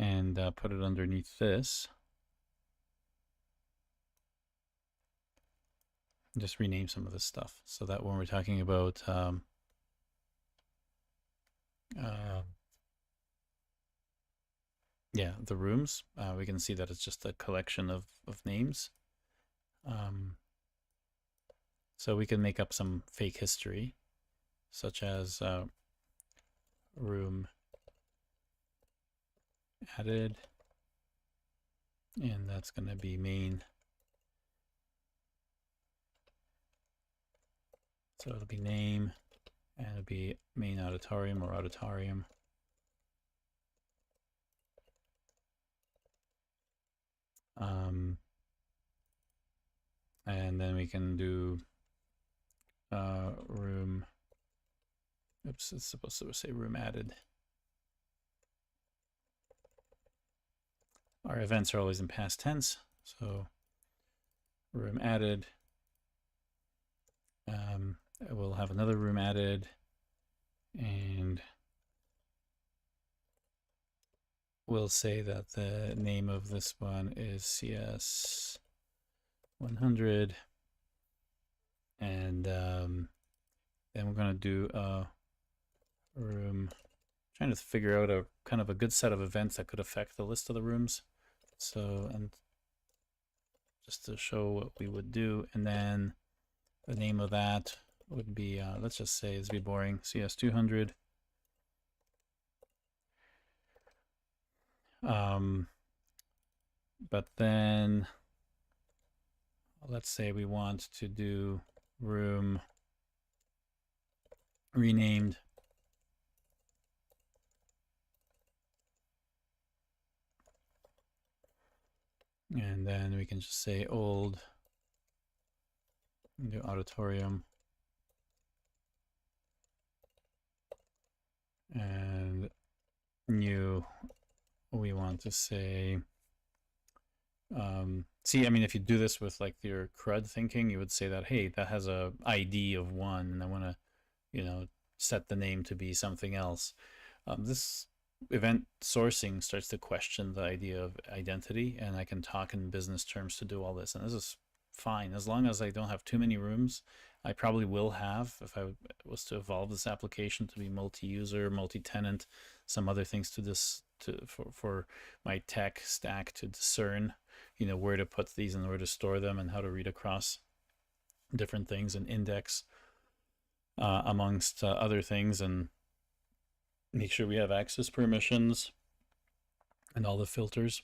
And put it underneath this. Just rename some of this stuff so that when we're talking about yeah, the rooms, we can see that it's just a collection of names. So we can make up some fake history, such as room added, and that's going to be main. So it'll be name, and it'll be main auditorium or auditorium. And then we can do room. Oops, it's supposed to say room added. Our events are always in past tense, so room added. We'll have another room added, and we'll say that the name of this one is CS 100, and then we're going to do a room, trying to figure out a kind of a good set of events that could affect the list of the rooms. So, and just to show what we would do, and then the name of that would be, let's just say, it's be boring, CS200. But then let's say we want to do room renamed. And then we can just say old, do auditorium. And new, we want to say, see, I mean, if you do this with like your CRUD thinking, you would say that, hey, that has a ID of 1, and I want to, you know, set the name to be something else. This event sourcing starts to question the idea of identity, and I can talk in business terms to do all this, and this is fine as long as I don't have too many rooms. I probably will have, if I was to evolve this application to be multi-user, multi-tenant, some other things to this, for my tech stack to discern, you know, where to put these and where to store them and how to read across different things and index amongst other things, and make sure we have access permissions and all the filters.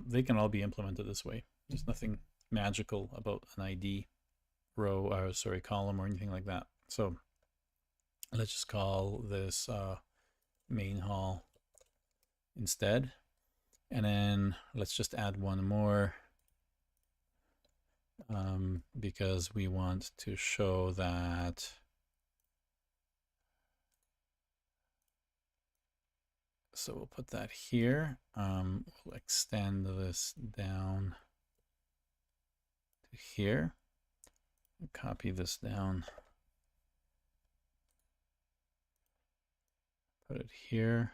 They can all be implemented this way. There's nothing magical about an ID row, or sorry, column or anything like that. So let's just call this main hall instead. And then let's just add one more because we want to show that so we'll put that here. We'll extend this down to here. Copy this down. Put it here.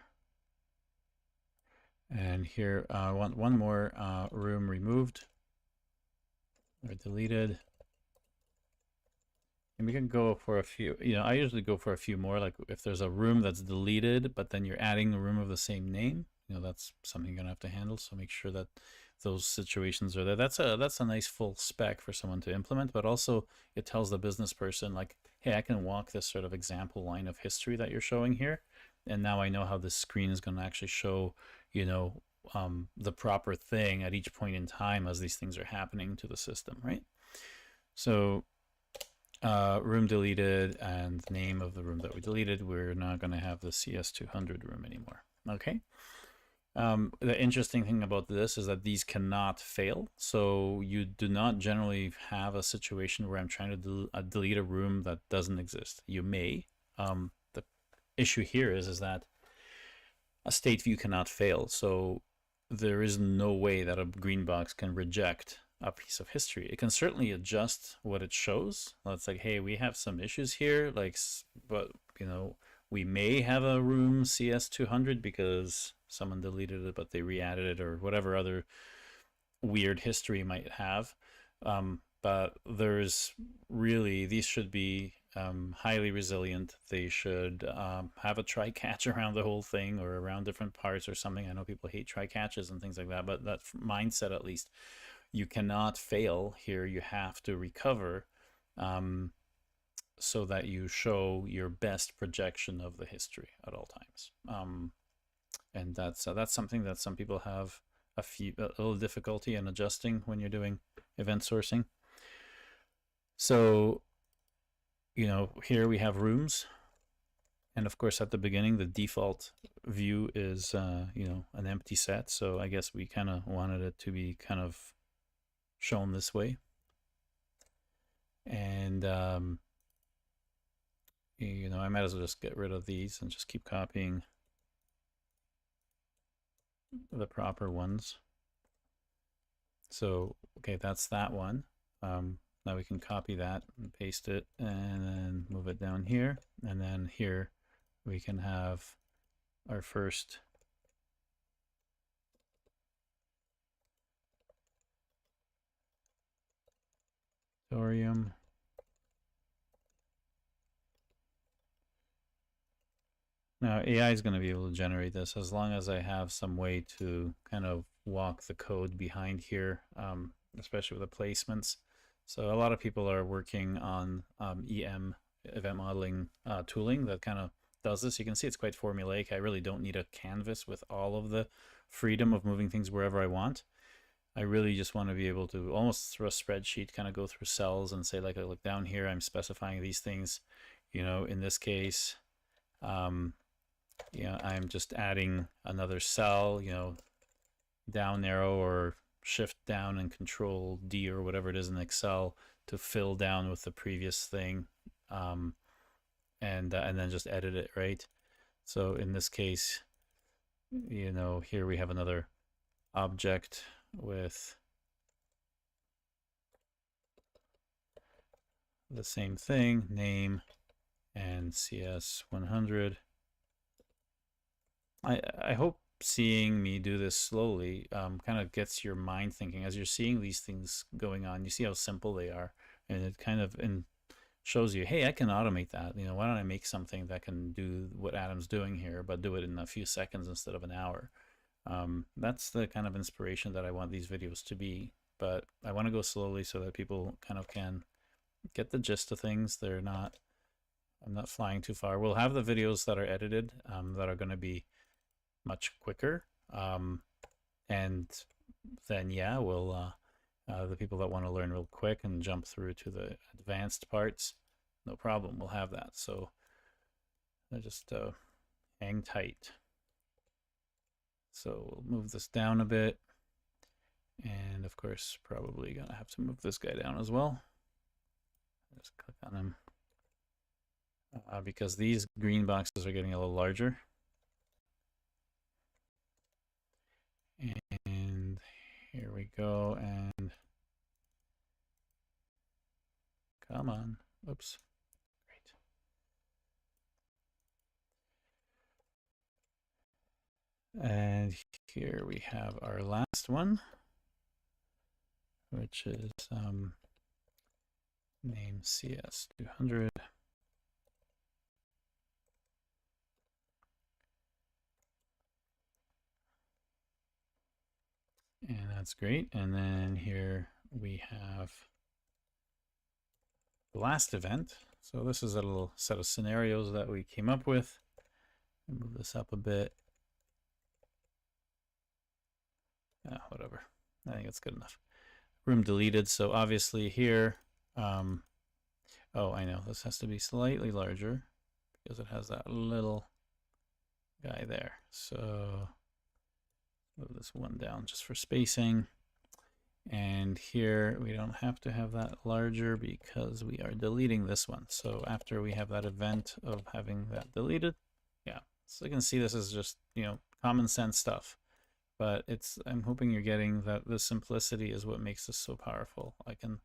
And here, I want one more room removed or deleted. And we can go for a few, you know, I usually go for a few more, like if there's a room that's deleted, but then you're adding a room of the same name, you know, that's something you're gonna have to handle. So make sure that those situations are there. That's a nice full spec for someone to implement, but also it tells the business person like, hey, I can walk this sort of example line of history that you're showing here. And now I know how this screen is gonna actually show, you know, the proper thing at each point in time as these things are happening to the system, right? So room deleted and name of the room that we deleted. We're not going to have the CS200 room anymore. Okay. The interesting thing about this is that these cannot fail. So you do not generally have a situation where I'm trying to delete a room that doesn't exist. You may. The issue here is that a state view cannot fail. So there is no way that a green box can reject a piece of history. It can certainly adjust what it shows. It's like, hey, we have some issues here, like, but you know, we may have a room CS200 because someone deleted it, but they re-added it, or whatever other weird history might have. But there's really, these should be highly resilient. They should have a try catch around the whole thing or around different parts or something. I know people hate try catches and things like that, but that mindset, at least, you cannot fail here. You have to recover so that you show your best projection of the history at all times. And that's something that some people have a little difficulty in adjusting when you're doing event sourcing. So, you know, here we have rooms. And of course, at the beginning, the default view is, you know, an empty set. So I guess we kind of wanted it to be kind of shown this way. And you know, I might as well just get rid of these and just keep copying the proper ones. So okay, that's that one. Now we can copy that and paste it and then move it down here, and then here we can have our first thorium. Now AI is going to be able to generate this as long as I have some way to kind of walk the code behind here, especially with the placements. So a lot of people are working on EM, event modeling tooling that kind of does this. You can see it's quite formulaic. I really don't need a canvas with all of the freedom of moving things wherever I want. I really just want to be able to almost through a spreadsheet kind of go through cells and say, like, I look down here, I'm specifying these things, you know, in this case, you know, I'm just adding another cell, you know, down arrow or shift down and control D or whatever it is in Excel to fill down with the previous thing, and then just edit it, right? So in this case, you know, here we have another object with the same thing, name and CS100. I hope seeing me do this slowly kind of gets your mind thinking as you're seeing these things going on. You see how simple they are, and it kind of shows you, hey, I can automate that. You know, why don't I make something that can do what Adam's doing here, but do it in a few seconds instead of an hour? That's the kind of inspiration that I want these videos to be, but I want to go slowly so that people kind of can get the gist of things. I'm not flying too far. We'll have the videos that are edited that are going to be much quicker, and then yeah, we'll the people that want to learn real quick and jump through to the advanced parts, no problem, we'll have that. So I just hang tight. So we'll move this down a bit, and of course probably gonna have to move this guy down as well. Just click on him because these green boxes are getting a little larger. And here we go, and come on, oops, great. And here we have our last one, which is name CS200. And that's great. And then here we have the last event. So this is a little set of scenarios that we came up with. Move this up a bit. Whatever. I think it's good enough. Room deleted. So obviously here, oh, I know this has to be slightly larger because it has that little guy there. So move this one down just for spacing. And here we don't have to have that larger because we are deleting this one. So after we have that event of having that deleted, yeah. So you can see this is just, you know, common sense stuff. But I'm hoping you're getting that the simplicity is what makes this so powerful. I can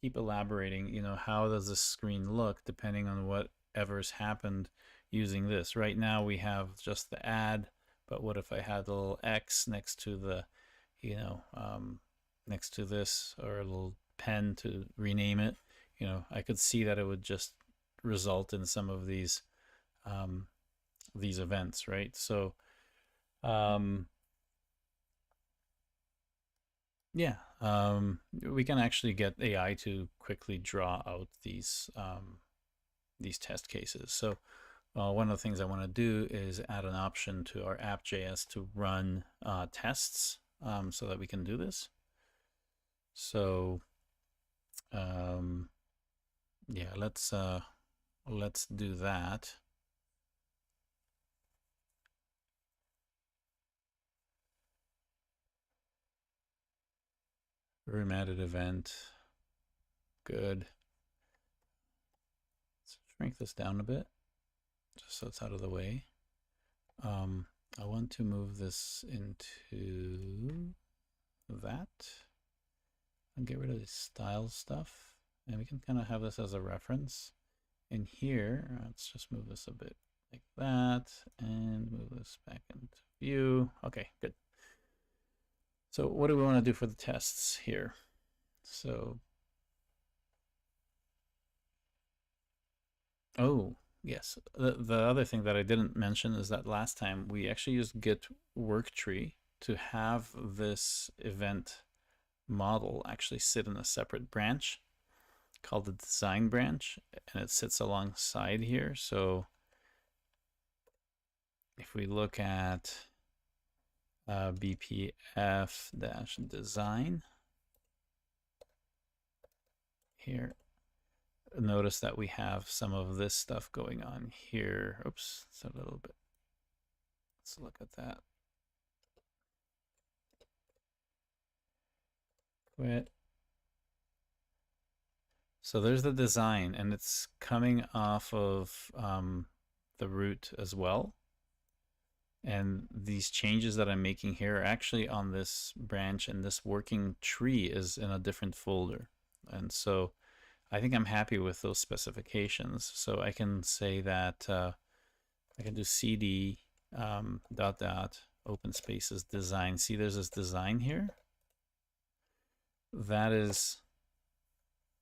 keep elaborating, you know, how does this screen look depending on whatever's happened using this. Right now we have just the add, but what if I had a little X next to the, you know, next to this, or a little pen to rename it? You know, I could see that it would just result in some of these events, right? So yeah, we can actually get AI to quickly draw out these test cases. So one of the things I want to do is add an option to our app.js to run tests so that we can do this. So yeah, let's do that. room added event. Good. Let's shrink this down a bit, just so it's out of the way. I want to move this into that and get rid of the style stuff. And we can kind of have this as a reference. In here, let's just move this a bit like that and move this back into view. Okay, good. So what do we want to do for the tests here? So, oh, yes. The other thing that I didn't mention is that last time we actually used git worktree to have this event model actually sit in a separate branch called the design branch, and it sits alongside here. So if we look at BPF-design here, notice that we have some of this stuff going on here. Oops, it's a little bit. Let's look at that. Quit. So there's the design, and it's coming off of the root as well. And these changes that I'm making here are actually on this branch, and this working tree is in a different folder. And so I think I'm happy with those specifications. So I can say that I can do cd dot dot open spaces design. See, there's this design here. That is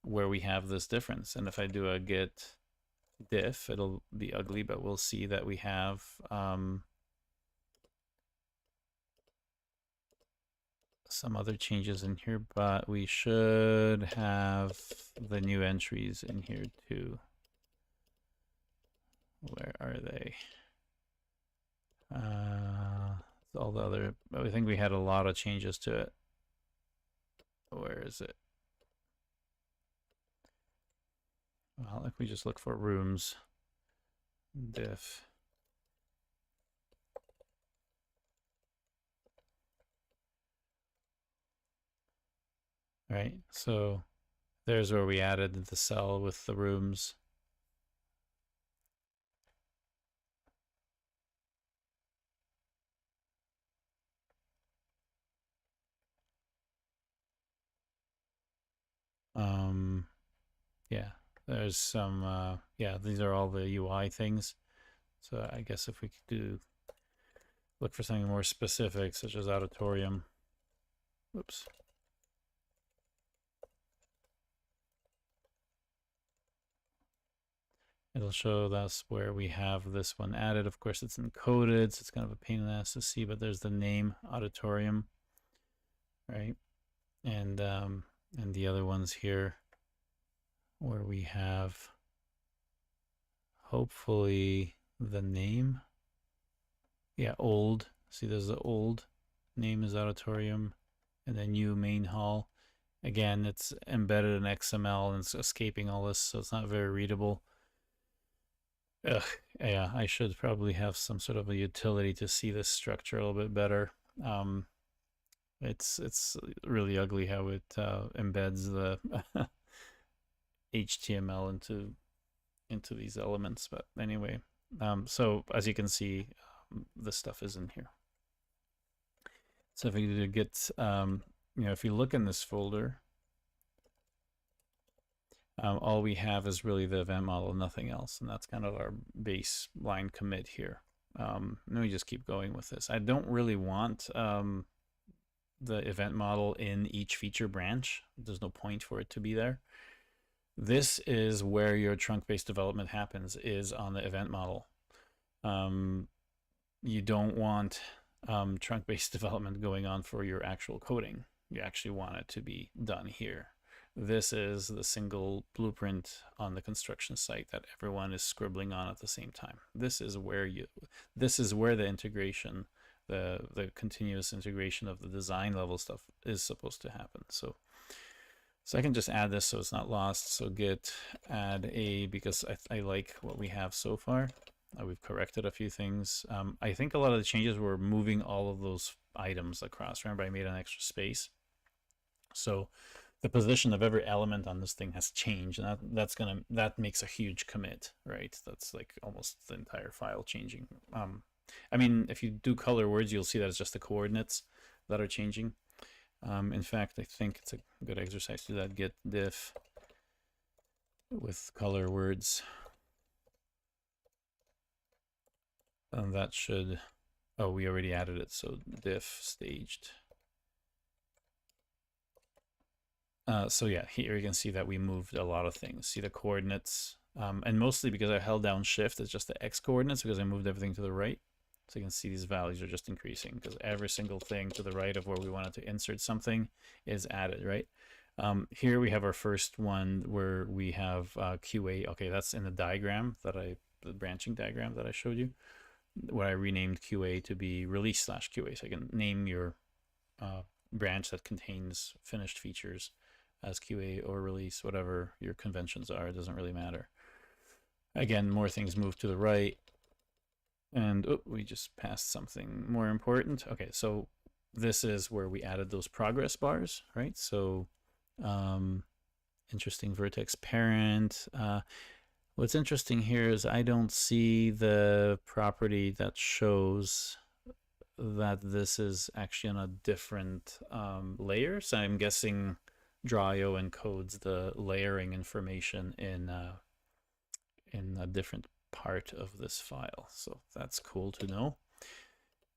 where we have this difference. And if I do a git diff, it'll be ugly, but we'll see that we have some other changes in here, but we should have the new entries in here too. Where are they? All the other, I think we had a lot of changes to it. Where is it? Well, if we just look for rooms, diff. Right, so there's where we added the cell with the rooms. Yeah, there's some, yeah, these are all the UI things. So I guess if we could do, look for something more specific, such as auditorium. Oops. It'll show us where we have this one added. Of course, it's encoded, so it's kind of a pain in the ass to see, but there's the name auditorium, right? And the other ones here where we have hopefully the name. Yeah, old. See, there's the old name is auditorium, and then new main hall. Again, it's embedded in XML and it's escaping all this, so it's not very readable. Ugh, yeah, I should probably have some sort of a utility to see this structure a little bit better. It's really ugly how it embeds the HTML into these elements. But anyway, so as you can see, this stuff is in here. So if you get, if you look in this folder, all we have is really the event model, nothing else. And that's kind of our baseline commit here. Let me just keep going with this. I don't really want the event model in each feature branch. There's no point for it to be there. This is where your trunk-based development happens, is on the event model. You don't want trunk-based development going on for your actual coding. You actually want it to be done here. This is the single blueprint on the construction site that everyone is scribbling on at the same time. This is where the integration, the continuous integration of the design level stuff is supposed to happen. So I can just add this so it's not lost. So git add a, because I like what we have so far. We've corrected a few things. I think a lot of the changes were moving all of those items across. Remember, I made an extra space. So the position of every element on this thing has changed, and that makes a huge commit, right? That's like almost the entire file changing. I mean, if you do color words, you'll see that it's just the coordinates that are changing. In fact, I think it's a good exercise to do that. Git diff with color words. And that should, oh, we already added it. So diff staged. So yeah, here you can see that we moved a lot of things. See the coordinates, and mostly because I held down shift, it's just the X coordinates because I moved everything to the right. So you can see these values are just increasing because every single thing to the right of where we wanted to insert something is added, right? Here we have our first one where we have QA. Okay, that's in the diagram the branching diagram that I showed you, where I renamed QA to be release/QA. So I can name your branch that contains finished features as QA or release, whatever your conventions are. It doesn't really matter. Again, more things move to the right. And oh, we just passed something more important. Okay, so this is where we added those progress bars, right? So interesting vertex parent. What's interesting here is I don't see the property that shows that this is actually on a different layer. So I'm guessing Draw.io encodes the layering information in a different part of this file. So that's cool to know.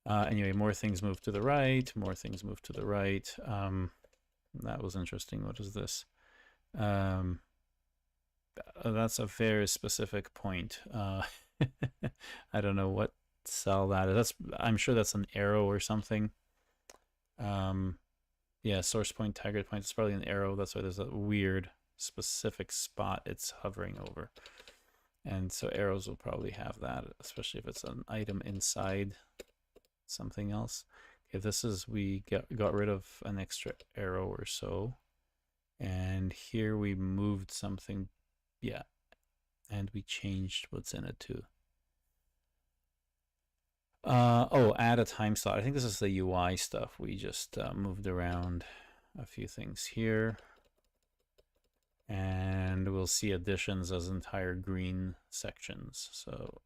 Anyway, more things move to the right, more things move to the right. That was interesting. What is this? That's a very specific point. I don't know what cell that is. I'm sure that's an arrow or something. Yeah, source point, target point. It's probably an arrow. That's why there's a weird specific spot it's hovering over. And so arrows will probably have that, especially if it's an item inside something else. Okay, this is, we got rid of an extra arrow or so. And here we moved something, yeah. And we changed what's in it too. Oh, add a time slot. I think this is the UI stuff. We just moved around a few things here. And we'll see additions as entire green sections. So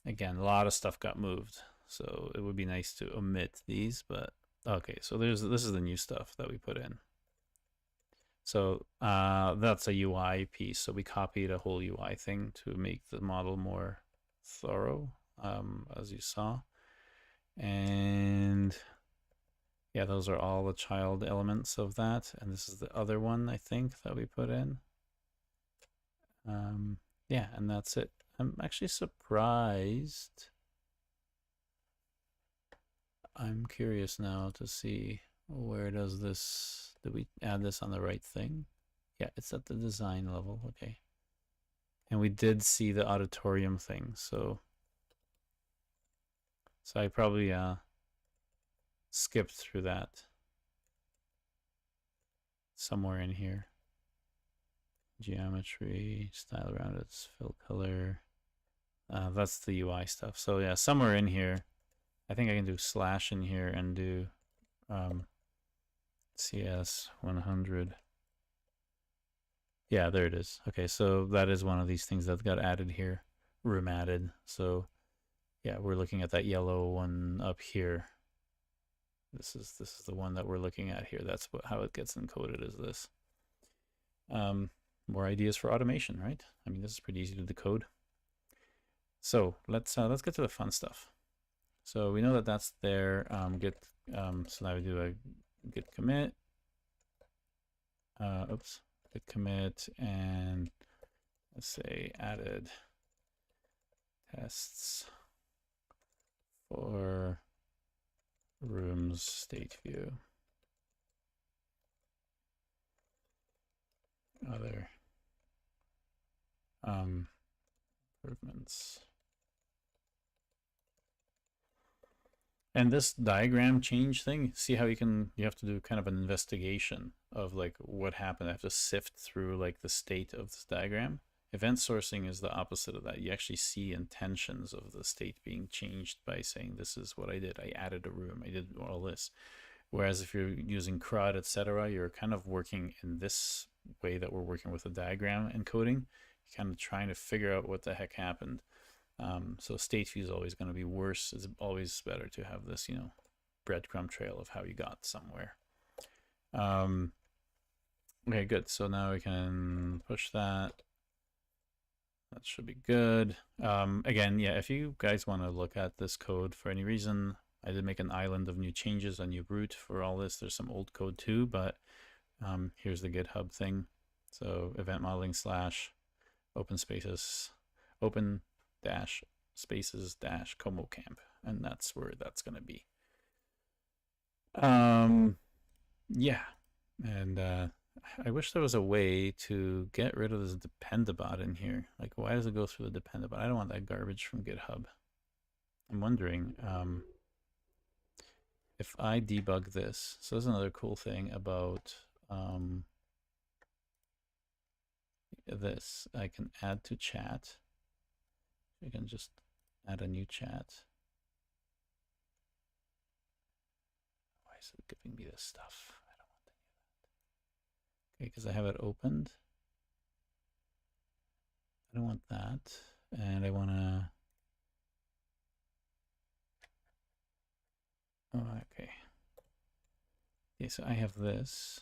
again, a lot of stuff got moved. So it would be nice to omit these, but okay, so this is the new stuff that we put in. So that's a UI piece. So we copied a whole UI thing to make the model more thorough, as you saw. And yeah, those are all the child elements of that. And this is the other one, I think, that we put in. Yeah, and that's it. I'm actually surprised. I'm curious now to see where does this, did we add this on the right thing? Yeah, it's at the design level, okay. And we did see the auditorium thing, so I probably skipped through that somewhere in here. Geometry, style around it, fill color. That's the UI stuff. So yeah, somewhere in here, I think I can do slash in here and do CS 100. Yeah, there it is. Okay, so that is one of these things that got added here, room added. So yeah, we're looking at that yellow one up here. This is the one that we're looking at here. That's how it gets encoded, is this. More ideas for automation, right? I mean, this is pretty easy to decode. So let's get to the fun stuff. So we know that that's there. So now we do a git commit. Git commit, and let's say added tests for rooms state view. Other improvements. And this diagram change thing, see how you have to do kind of an investigation of like what happened. I have to sift through like the state of this diagram. Event sourcing is the opposite of that. You actually see intentions of the state being changed by saying, this is what I did. I added a room. I did all this. Whereas if you're using CRUD, etc., you're kind of working in this way that we're working with the diagram encoding. You're kind of trying to figure out what the heck happened. So state view is always going to be worse. It's always better to have this, breadcrumb trail of how you got somewhere. Okay, good. So now we can push that. That should be good. Again, yeah, if you guys want to look at this code for any reason, I did make an island of new changes, a new root for all this. There's some old code too, but here's the GitHub thing. So event modeling / open spaces, open dash spaces dash Como camp, and that's where that's going to be. Yeah, and I wish there was a way to get rid of this dependabot in here. Like, why does it go through the dependabot? I don't want that garbage from GitHub. I'm wondering if I debug this. So that's another cool thing about this. I can add to chat. I can just add a new chat. Why is it giving me this stuff? I don't want any of that. Okay, because I have it opened. I don't want that. And I want to... Oh, okay. Okay, so I have this.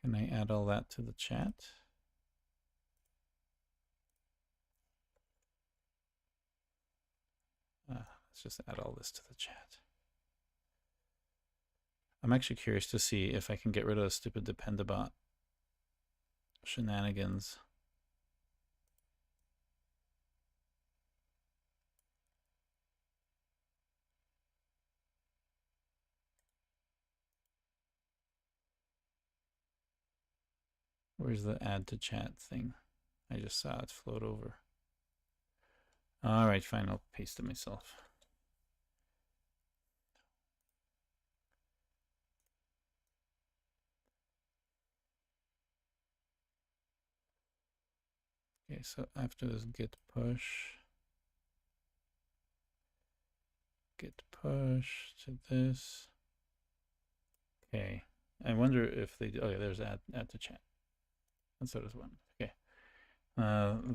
Can I add all that to the chat? Let's just add all this to the chat. I'm actually curious to see if I can get rid of the stupid dependabot shenanigans. Where's the add to chat thing? I just saw it float over. All right, fine, I'll paste it myself. Okay, so after this git push to this. Okay, I wonder if they do. Oh yeah, there's add to chat. And so does one. Okay.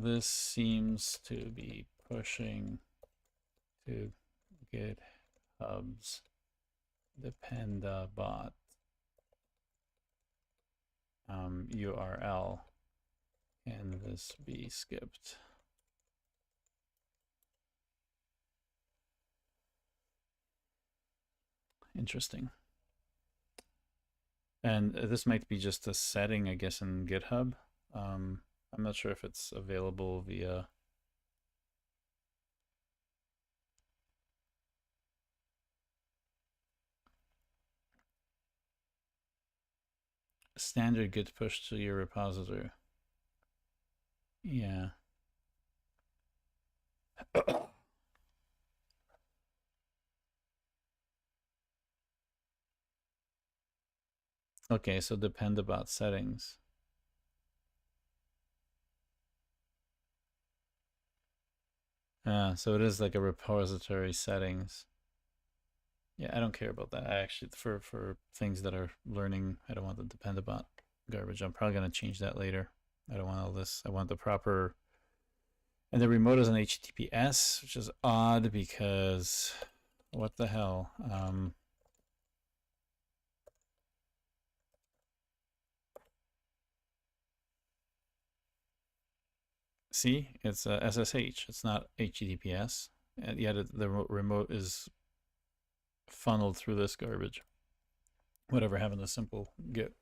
This seems to be pushing to GitHub's dependabot URL. Can this be skipped? Interesting. And this might be just a setting, I guess, in GitHub. I'm not sure if it's available via standard git push to your repository. Yeah. Okay, so dependabot settings. So it is like a repository settings. Yeah, I don't care about that. I actually, for things that are learning, I don't want the dependabot garbage. I'm probably going to change that later. I don't want all this. I want the proper... And the remote is an HTTPS, which is odd because what the hell? See, it's a SSH. It's not HTTPS, and yet the remote is funneled through this garbage. Whatever, having a simple git.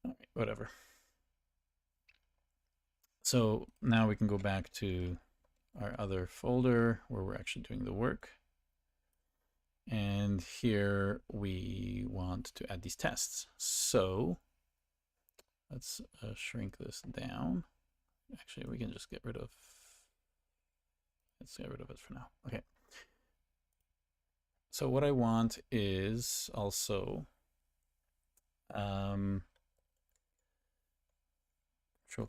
All right, whatever. So now we can go back to our other folder where we're actually doing the work. And here we want to add these tests. So let's shrink this down. Actually, we can just get rid of, let's get rid of it for now. Okay. So what I want is also Control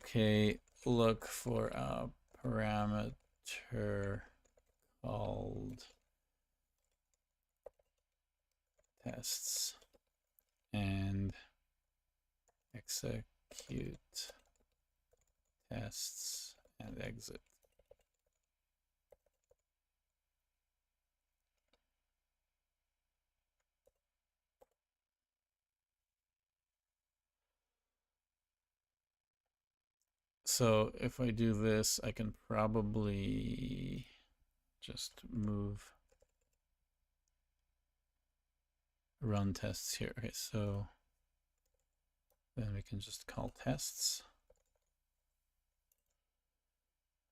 K, look for a parameter called tests and execute tests and exit. So if I do this, I can probably just move run tests here. Okay, so then we can just call tests,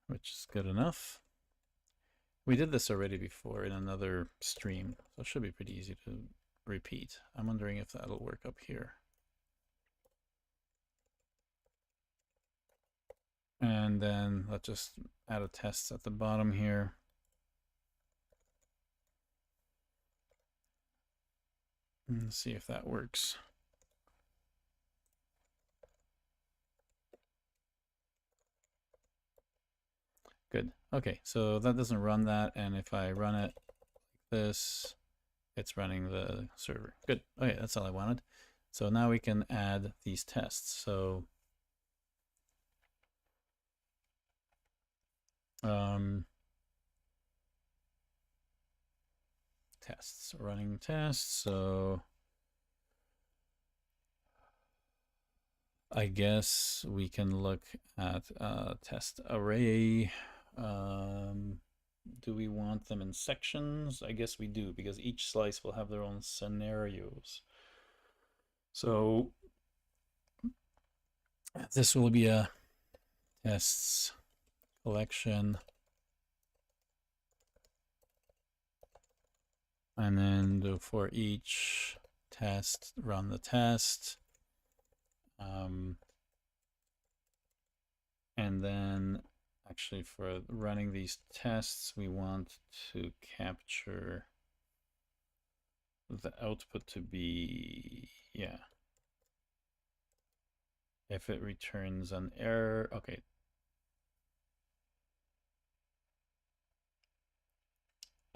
which is good enough. We did this already before in another stream, so it should be pretty easy to repeat. I'm wondering if that'll work up here. And then let's just add a test at the bottom here. And see if that works. Good. Okay, so that doesn't run that, and if I run it like this, it's running the server. Good. Okay, that's all I wanted. So now we can add these tests. So tests, running tests. So I guess we can look at test array. Do we want them in sections? I guess we do, because each slice will have their own scenarios. So this will be a tests collection. And then do for each test, run the test. And then actually for running these tests, we want to capture the output to be, yeah. If it returns an error, okay.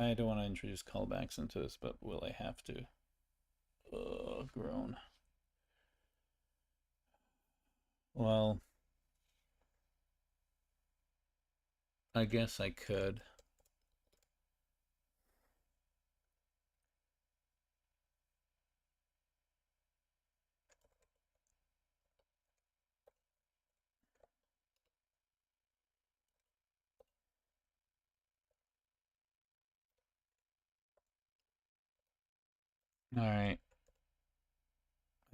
I don't want to introduce callbacks into this, but will I have to? Groan. Well, I guess I could. All right.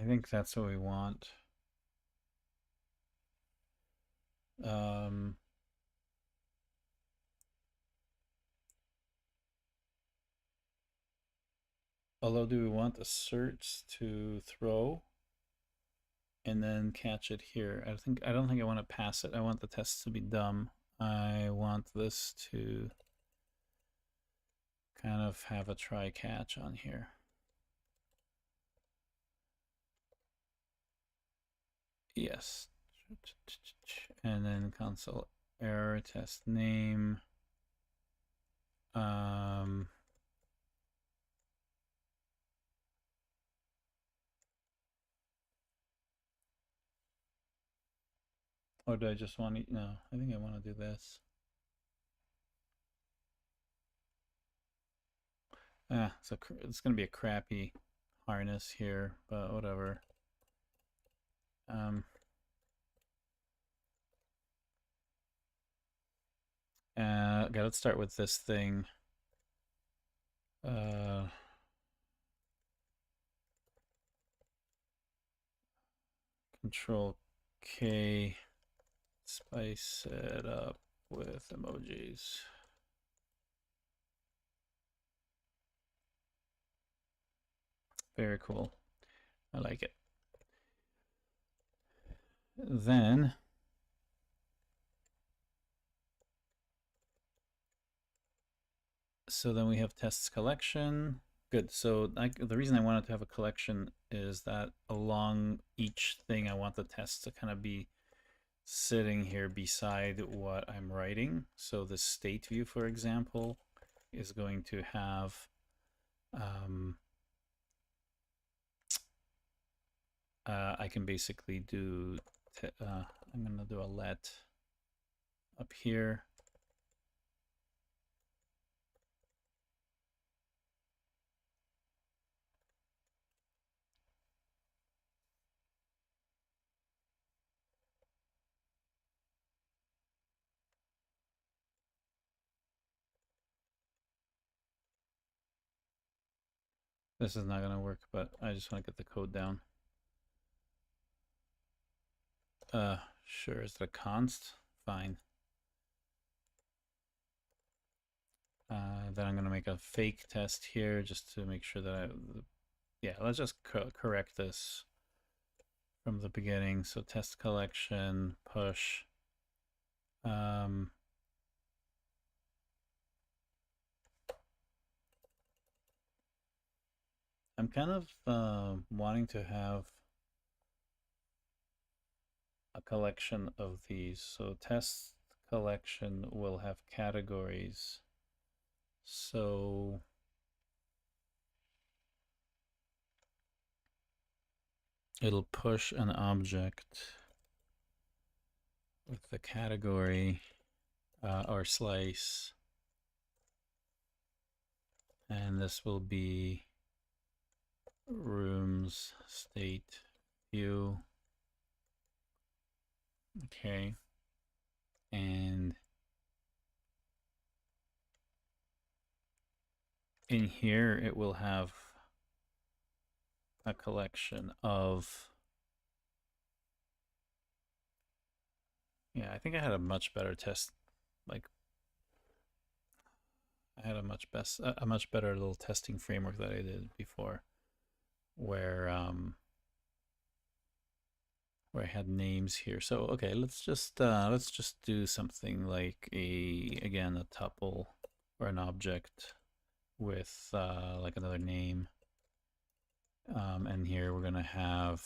I think that's what we want. Although, do we want the certs to throw and then catch it here? I don't think I want to pass it. I want the tests to be dumb. I want this to kind of have a try catch on here. Yes. And then console error test name. Or do I just want to? No, I think I want to do this. So it's going to be a crappy harness here, but whatever. Okay, let's start with this thing. Control K, spice it up with emojis. Very cool. I like it. Then we have tests collection. Good. So the reason I wanted to have a collection is that along each thing, I want the tests to kind of be sitting here beside what I'm writing. So the state view, for example, is going to have I can basically do, I'm going to do a let up here. This is not going to work, but I just want to get the code down. Sure, is it a const? Fine. Then I'm going to make a fake test here just to make sure that yeah, let's just correct this from the beginning. So test collection, push. I'm kind of wanting to have a collection of these. So test collection will have categories. So it'll push an object with the category or slice. And this will be rooms state view. Okay. And in here, it will have a collection of, yeah, I think I had a much better test, like I had a much better little testing framework that I did before, where I had names here. So okay, let's just do something like again a tuple or an object with like another name, and here we're gonna have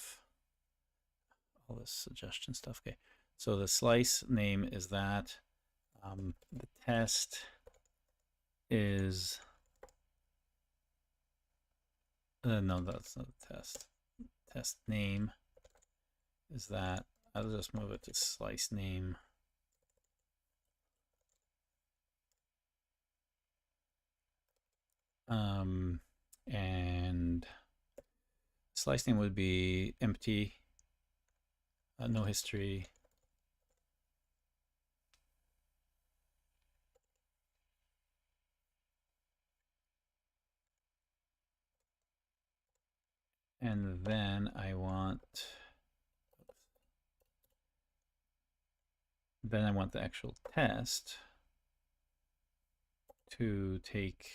all this suggestion stuff. Okay, so the slice name is that. The test is no, that's not a test. Test name is that. I'll just move it to slice name. And slice name would be empty, no history. And then I want, the actual test to take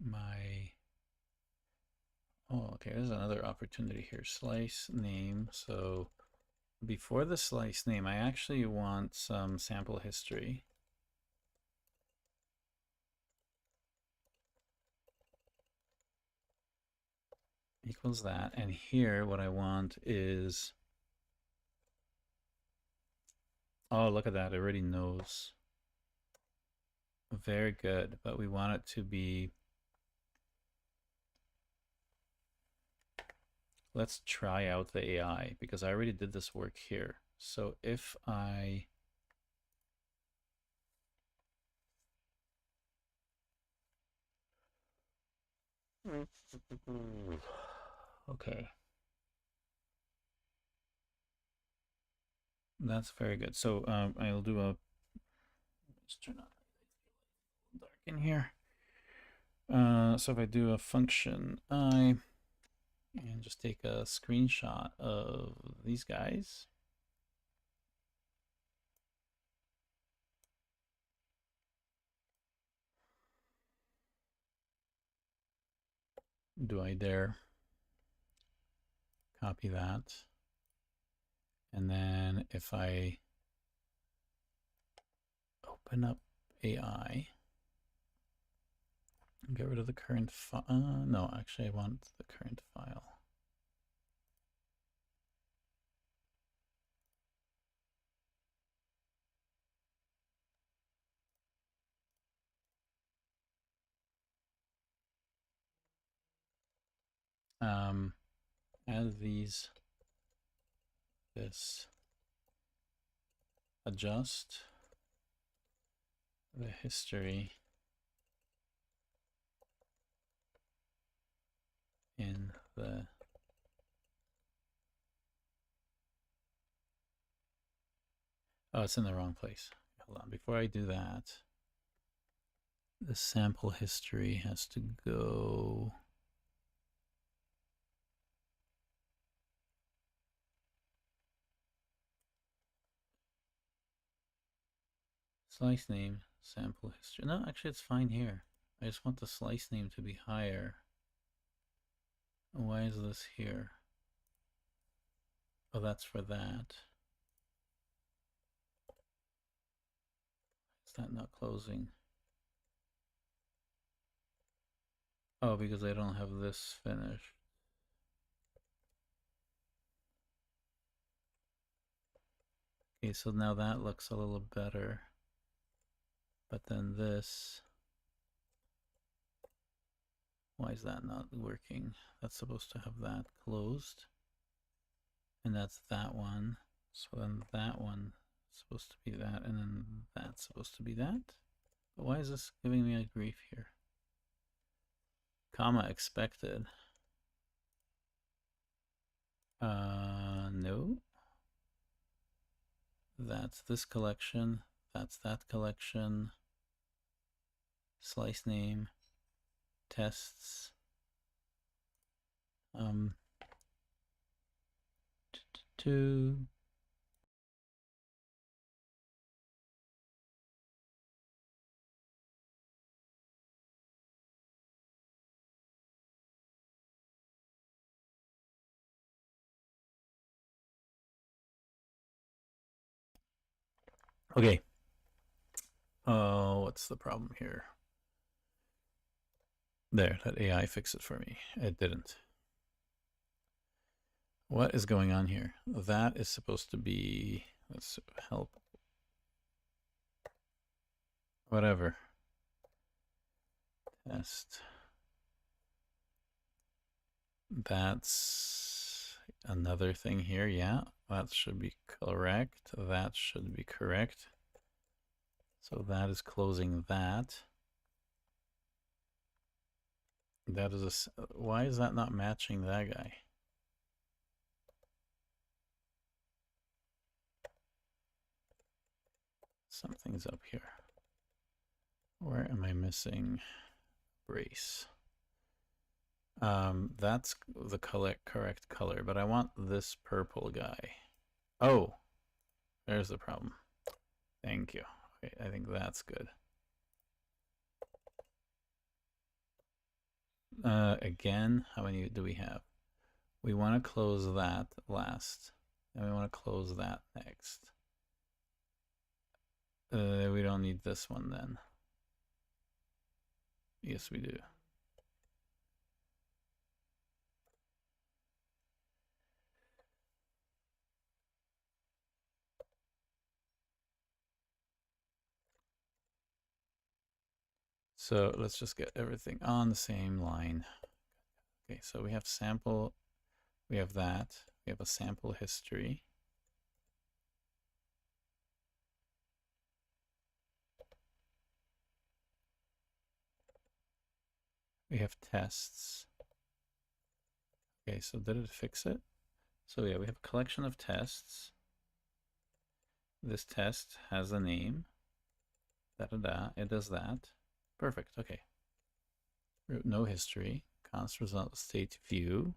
my, oh, okay, there's another opportunity here. Slice name. So before the slice name, I actually want some sample history. Equals that. And here, what I want is, oh, look at that. It already knows. Very good. But we want it to be, let's try out the AI because I already did this work here. So if I, okay, that's very good. So I'll do a, let's turn on dark in here. So if I do a function I and just take a screenshot of these guys. Do I dare copy that? And then if I open up AI, get rid of the current file. No, actually I want the current file. Add these this. Adjust the history in the oh, it's in the wrong place. Hold on, before I do that, the sample history has to go slice name, sample history. No, actually it's fine here. I just want the slice name to be higher. Why is this here? Oh, that's for that. Is that not closing? Oh, because I don't have this finished. Okay, so now that looks a little better. But then this, why is that not working? That's supposed to have that closed. And that's that one. So then that one is supposed to be that, and then that's supposed to be that. But why is this giving me a grief here? Comma expected. No. That's this collection. That's that collection. Slice name. Tests. Two. Okay. What's the problem here? There, that AI fixed it for me. It didn't. What is going on here? That is supposed to be, let's help. Whatever. Test. That's another thing here. Yeah, that should be correct. That should be correct. So that is closing that. That is a, why is that not matching that guy? Something's up here. Where am I missing brace? That's the correct color, but I want this purple guy. Oh, there's the problem. Thank you. Okay, I think that's good. Again, how many do we have? We want to close that last, and we want to close that next. We don't need this one then. Yes, we do. So let's just get everything on the same line. Okay, so we have sample, we have that, we have a sample history. We have tests. Okay, so did it fix it? So yeah, we have a collection of tests. This test has a name. It does that. Perfect, okay. No history. Const result state view.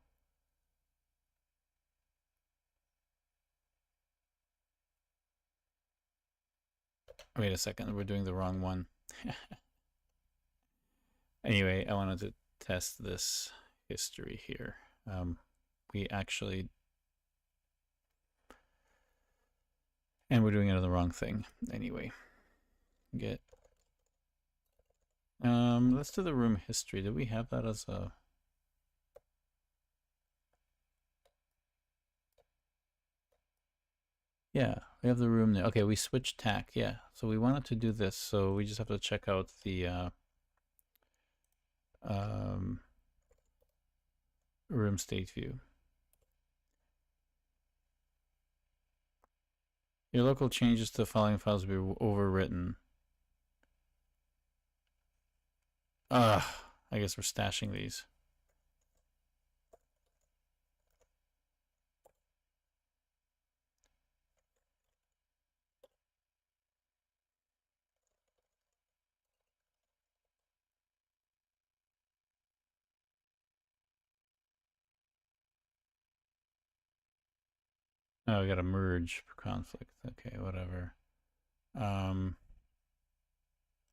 Wait a second, we're doing the wrong one. Anyway, I wanted to test this history here. We actually, and we're doing it on the wrong thing. Anyway, get, let's do the room history. Do we have that as a, yeah, we have the room there. Okay, we switched tack. Yeah, so we wanted to do this. So we just have to check out the room state view. Your local changes to the following files will be overwritten. I guess we're stashing these. Oh, we got to merge for conflict. Okay, whatever.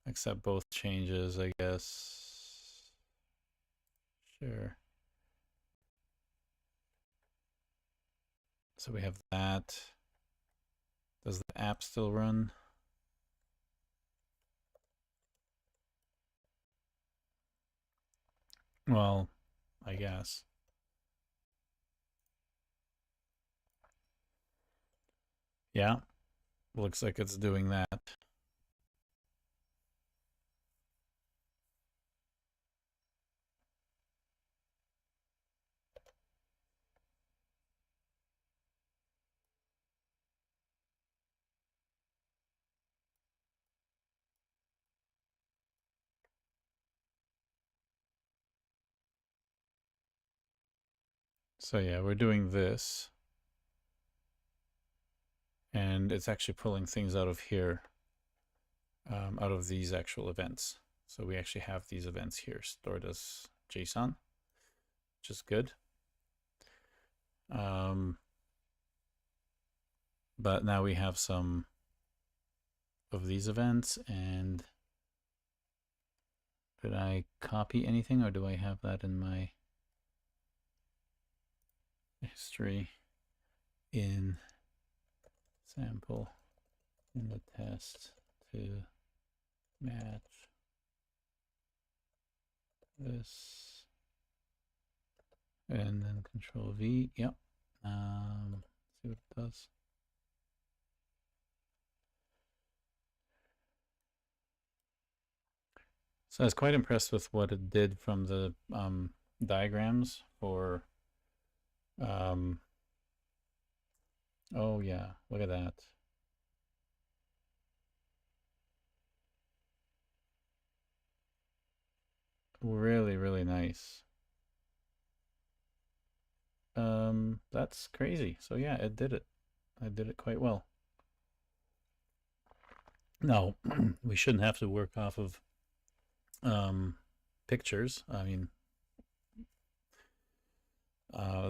Accept both changes, I guess. Sure. So we have that. Does the app still run? Well, I guess. Yeah, looks like it's doing that. So yeah, we're doing this. And it's actually pulling things out of here, out of these actual events. So we actually have these events here stored as JSON, which is good. But now we have some of these events. And did I copy anything, or do I have that in my history in sample in the test to match this? And then Control V. Yep. See what it does. So I was quite impressed with what it did from the diagrams for. Oh yeah, look at that. Really, really nice. That's crazy. So yeah, it did it. I did it quite well. No, we shouldn't have to work off of pictures. I mean,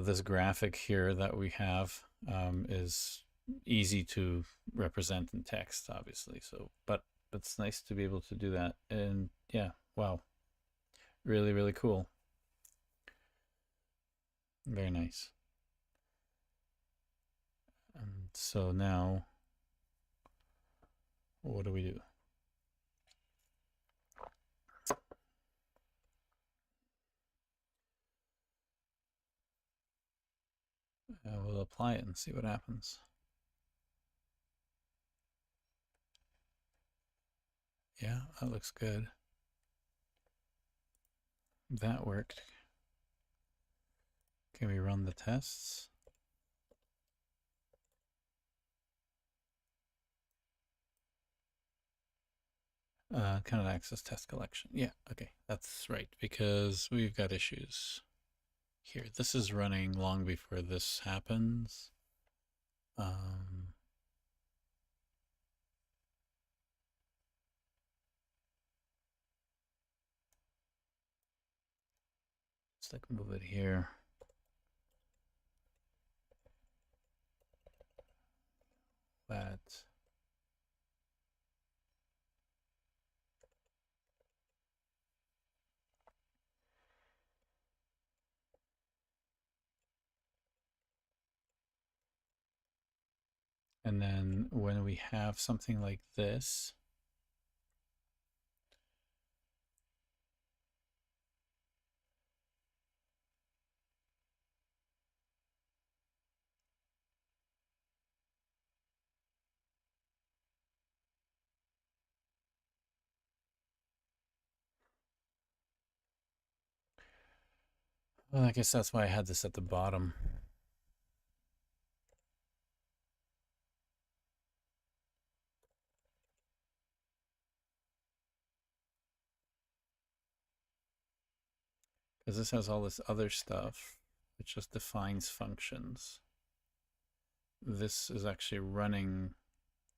this graphic here that we have is easy to represent in text, obviously. So, but it's nice to be able to do that. And yeah, wow, really, really cool. Very nice. And so now, what do we do? We'll apply it and see what happens. Yeah, that looks good. That worked. Can we run the tests? Cannot access test collection. Yeah, okay, that's right, because we've got issues here. This is running long before this happens. Let's like move it here. That. And then when we have something like this, well, I guess that's why I had this at the bottom. because this has all this other stuff. It just defines functions. This is actually running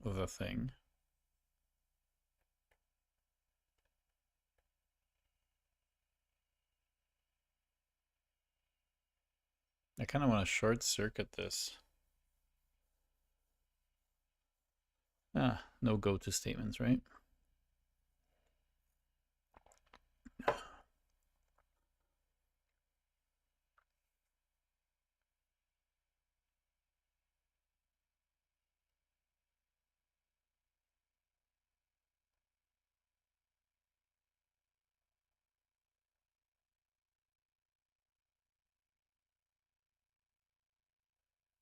the thing. I kind of want to short circuit this. No go-to statements, right?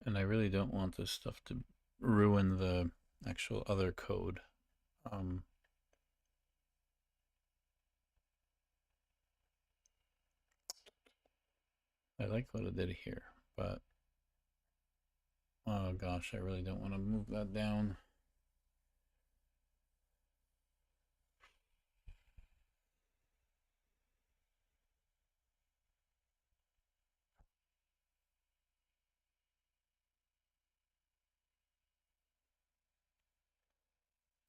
And I really don't want this stuff to ruin the actual other code. I like what it did here, but oh gosh, I really don't want to move that down.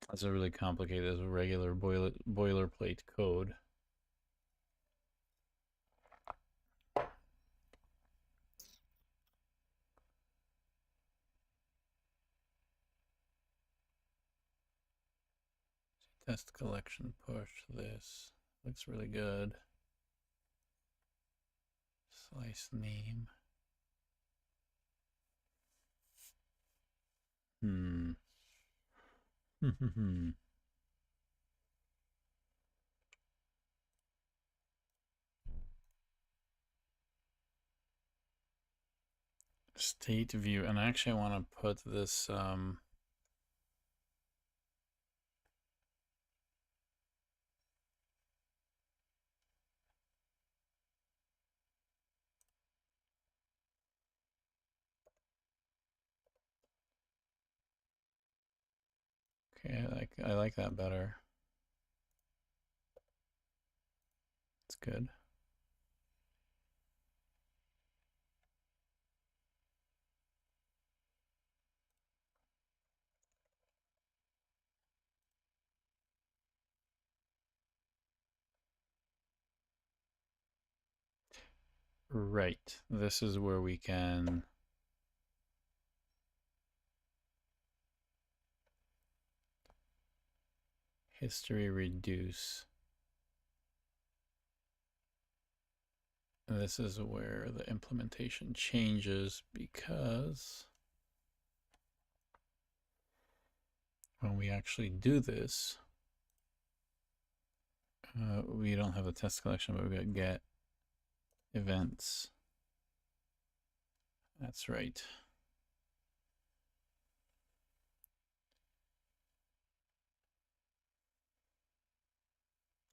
That's a really complicated as a regular boilerplate code. Test collection push this. Looks really good. Slice name. State view, and actually I want to put this okay, I like that better. It's good. Right. This is where we can history reduce. And this is where the implementation changes, because when we actually do this, we don't have the test collection, but we got get events. That's right.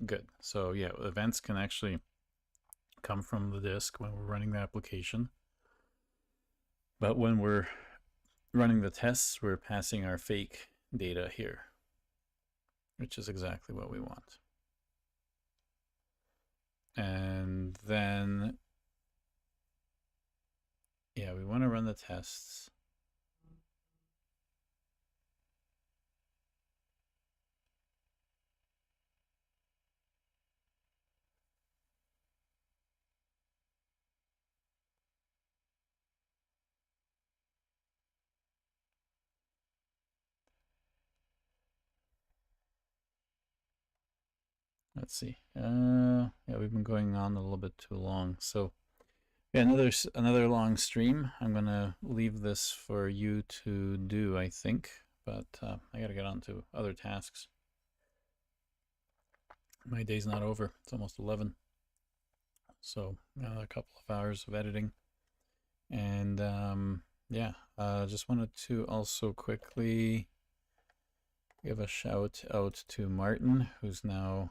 Good. So yeah, events can actually come from the disk when we're running the application. But when we're running the tests, we're passing our fake data here, which is exactly what we want. And then, yeah, we want to run the tests. Let's see. Yeah, we've been going on a little bit too long. So yeah, another long stream. I'm gonna leave this for you to do, I think, but I gotta get on to other tasks. My day's not over. It's almost 11. So a couple of hours of editing. And yeah, just wanted to also quickly give a shout out to Martin, who's now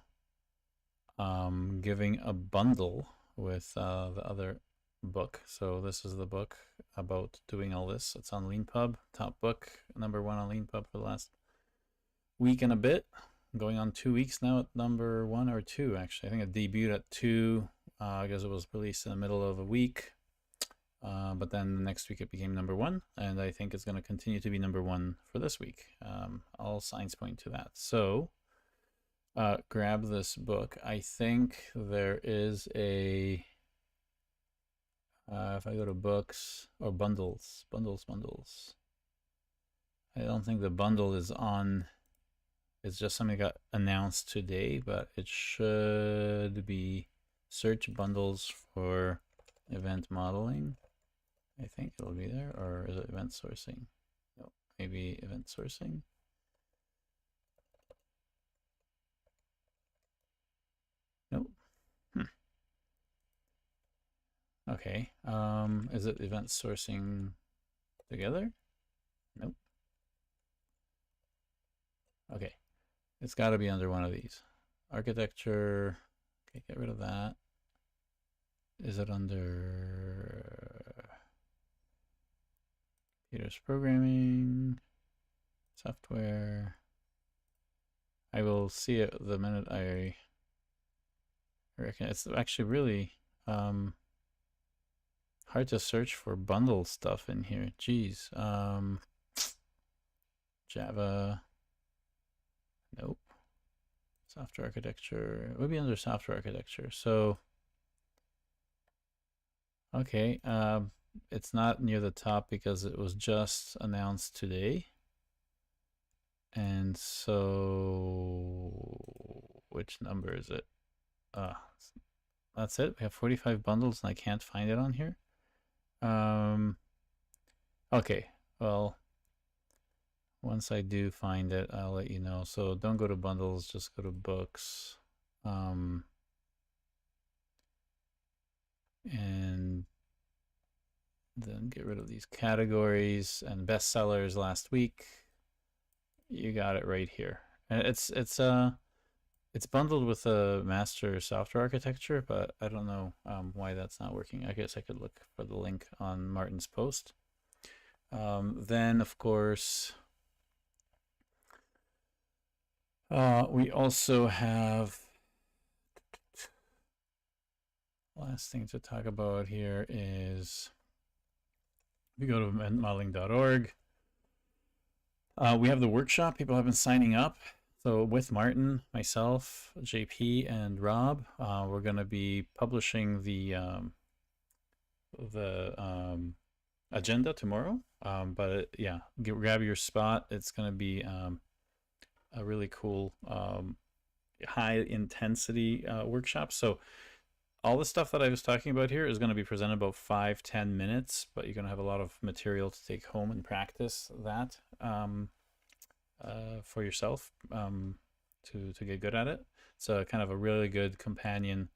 giving a bundle with the other book. So this is the book about doing all this. It's on LeanPub, top book, #1 on LeanPub for the last week and a bit. Going on 2 weeks now at #1 or 2, actually. I think it debuted at 2 because it was released in the middle of a week. But then the next week it became #1, and I think it's going to continue to be #1 for this week. All signs point to that. So grab this book. I think there is a, if I go to books or bundles, I don't think the bundle is on. It's just something that got announced today, but it should be search bundles for event modeling. I think it'll be there, or is it event sourcing? No, maybe event sourcing. Nope. Okay. Is it event sourcing together? Nope. Okay. It's got to be under one of these. Architecture. Okay, get rid of that. Is it under Peter's programming, software? I will see it the minute I reckon. It's actually really hard to search for bundle stuff in here. Geez. Java. Nope. Software architecture. It would be under software architecture. So, okay. It's not near the top because it was just announced today. And so, which number is it? That's it. We have 45 bundles and I can't find it on here. Okay, well, once I do find it, I'll let you know. So don't go to bundles, just go to books. And then get rid of these categories and bestsellers last week. You got it right here. And it's bundled with a master software architecture, but I don't know why that's not working. I guess I could look for the link on Martin's post. Then, of course, we also have, last thing to talk about here is, if you go to eventmodeling.org, we have the workshop. People have been signing up. So with Martin, myself, JP, and Rob, we're going to be publishing the agenda tomorrow. But yeah, grab your spot. It's going to be a really cool high intensity workshop. So all the stuff that I was talking about here is going to be presented about 5-10 minutes, but you're going to have a lot of material to take home and practice that for yourself to get good at it. It's a kind of a really good companion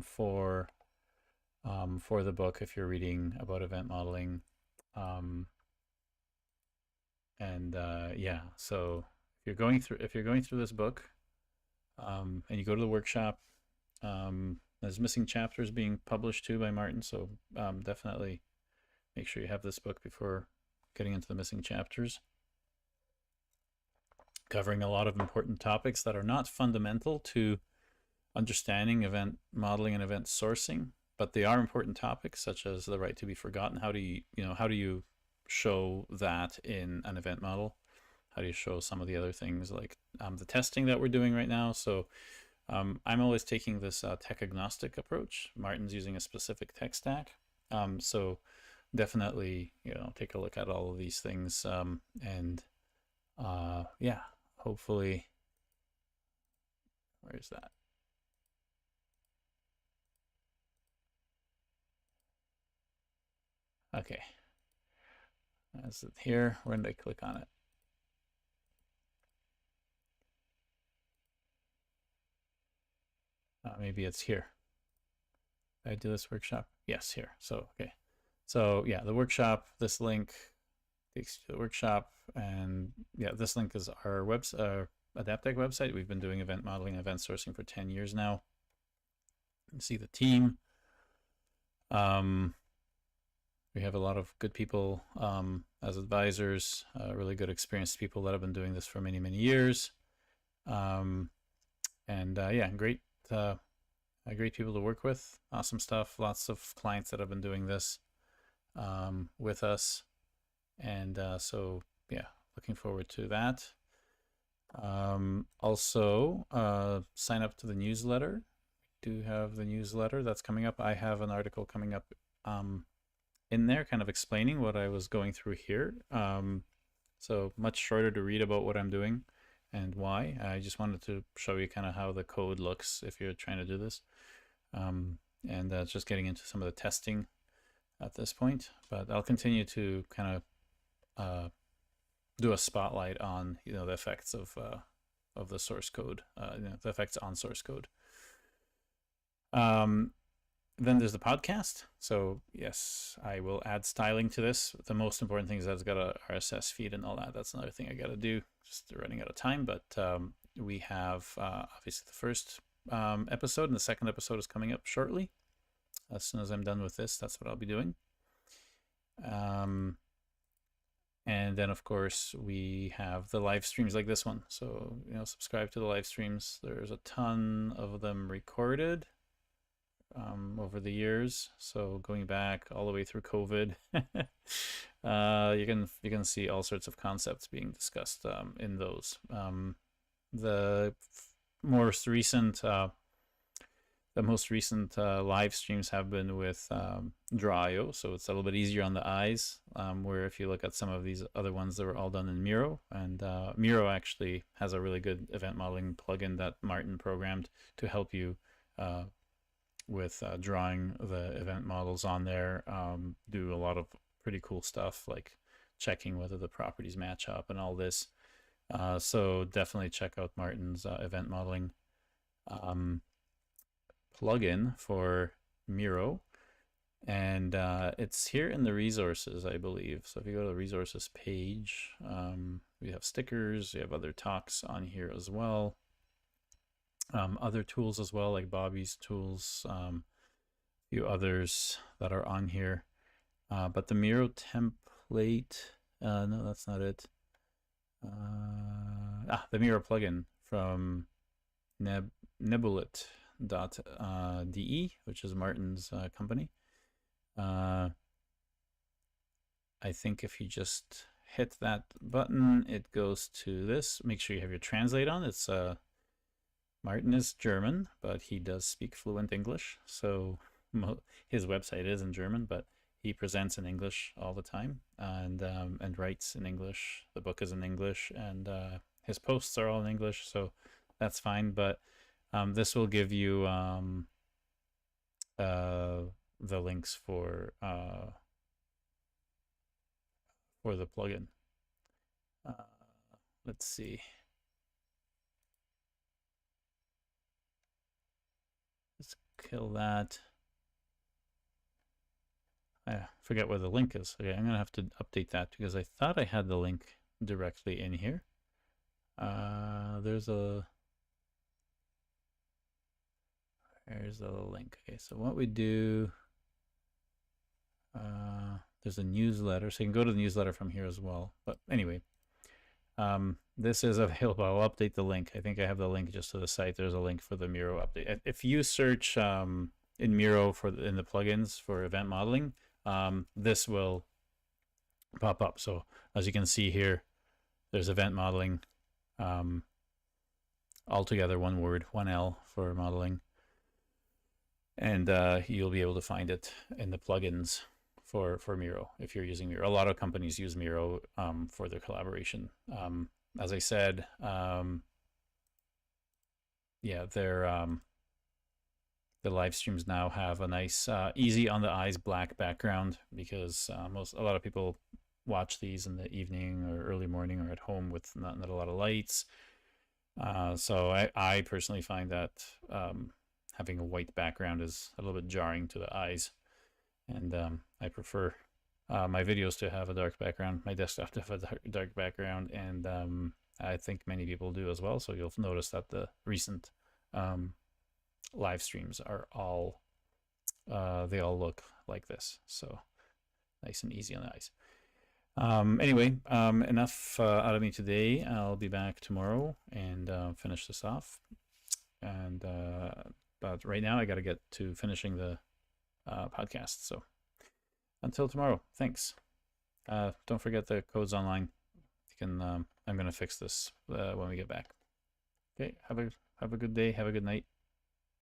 for the book if you're reading about event modeling. Yeah, so if you're going through this book and you go to the workshop, there's missing chapters being published too by Martin, so definitely make sure you have this book before getting into the missing chapters, covering a lot of important topics that are not fundamental to understanding event modeling and event sourcing, but they are important topics, such as the right to be forgotten. How do you show that in an event model? How do you show some of the other things like the testing that we're doing right now? So I'm always taking this tech agnostic approach. Martin's using a specific tech stack. So definitely, take a look at all of these things. Yeah, hopefully, where's that? Okay. Is it here? When did I click on it? Maybe it's here. Did I do this workshop? Yes, here. So, okay. So yeah, the workshop, this link takes you to the workshop, and yeah, this link is our Adaptec website. We've been doing event modeling, event sourcing for 10 years now. You can see the team. We have a lot of good people as advisors, really good experienced people that have been doing this for many, many years. Yeah, great great people to work with, awesome stuff. Lots of clients that have been doing this with us, and so yeah, looking forward to that. Also, sign up to the newsletter. Do have the newsletter that's coming up. I have an article coming up in there, kind of explaining what I was going through here. So much shorter to read about what I'm doing and why. I just wanted to show you kind of how the code looks if you're trying to do this. And just getting into some of the testing at this point, but I'll continue to kind of do a spotlight on the effects of the source code, the effects on source code. Then there's the podcast. So yes, I will add styling to this. The most important thing is that it's got a RSS feed and all that. That's another thing I got to do. Just running out of time, but we have obviously the first episode, and the second episode is coming up shortly. As soon as I'm done with this, that's what I'll be doing. And then of course we have the live streams like this one. So subscribe to the live streams. There's a ton of them recorded over the years, so going back all the way through COVID. You can see all sorts of concepts being discussed in those. The most recent live streams have been with Draw.io, so it's a little bit easier on the eyes, where if you look at some of these other ones that were all done in Miro, and Miro actually has a really good event modeling plugin that Martin programmed to help you with drawing the event models on there. Do a lot of pretty cool stuff like checking whether the properties match up and all this. So definitely check out Martin's event modeling plugin for Miro, and it's here in the resources, I believe. So if you go to the resources page, we have stickers, we have other talks on here as well. Other tools as well, like Bobby's tools, a few others that are on here. But the Miro template, no, that's not it. The Miro plugin from Nebulet.de, which is Martin's company. I think if you just hit that button, it goes to this. Make sure you have your translate on. It's Martin is German, but he does speak fluent English, so his website is in German, but he presents in English all the time, and writes in English. The book is in English, and his posts are all in English, so that's fine. But this will give you the links for the plugin. Let's see. Let's kill that. I forget where the link is. Okay, I'm gonna have to update that because I thought I had the link directly in here. There's a link. Okay, so what we do, there's a newsletter, so you can go to the newsletter from here as well. But anyway, this is available. I'll update the link. I think I have the link just to the site. There's a link for the Miro update. If you search in Miro in the plugins for event modeling, this will pop up. So as you can see here, there's event modeling, altogether one word, 1L for modeling, and you'll be able to find it in the plugins for Miro if you're using Miro. A lot of companies use Miro for their collaboration. As I said, yeah, the live streams now have a nice, easy on the eyes black background, because a lot of people watch these in the evening or early morning or at home with not a lot of lights. So I personally find that having a white background is a little bit jarring to the eyes, and I prefer my videos to have a dark background, my desktop to have a dark background, and I think many people do as well. So you'll notice that the recent live streams are all they all look like this, so nice and easy on the eyes. Anyway, enough out of me today. I'll be back tomorrow and finish this off, and But right now I got to get to finishing the podcast. So until tomorrow, thanks. Don't forget the code's online. You can. I'm gonna fix this when we get back. Okay. Have a good day. Have a good night.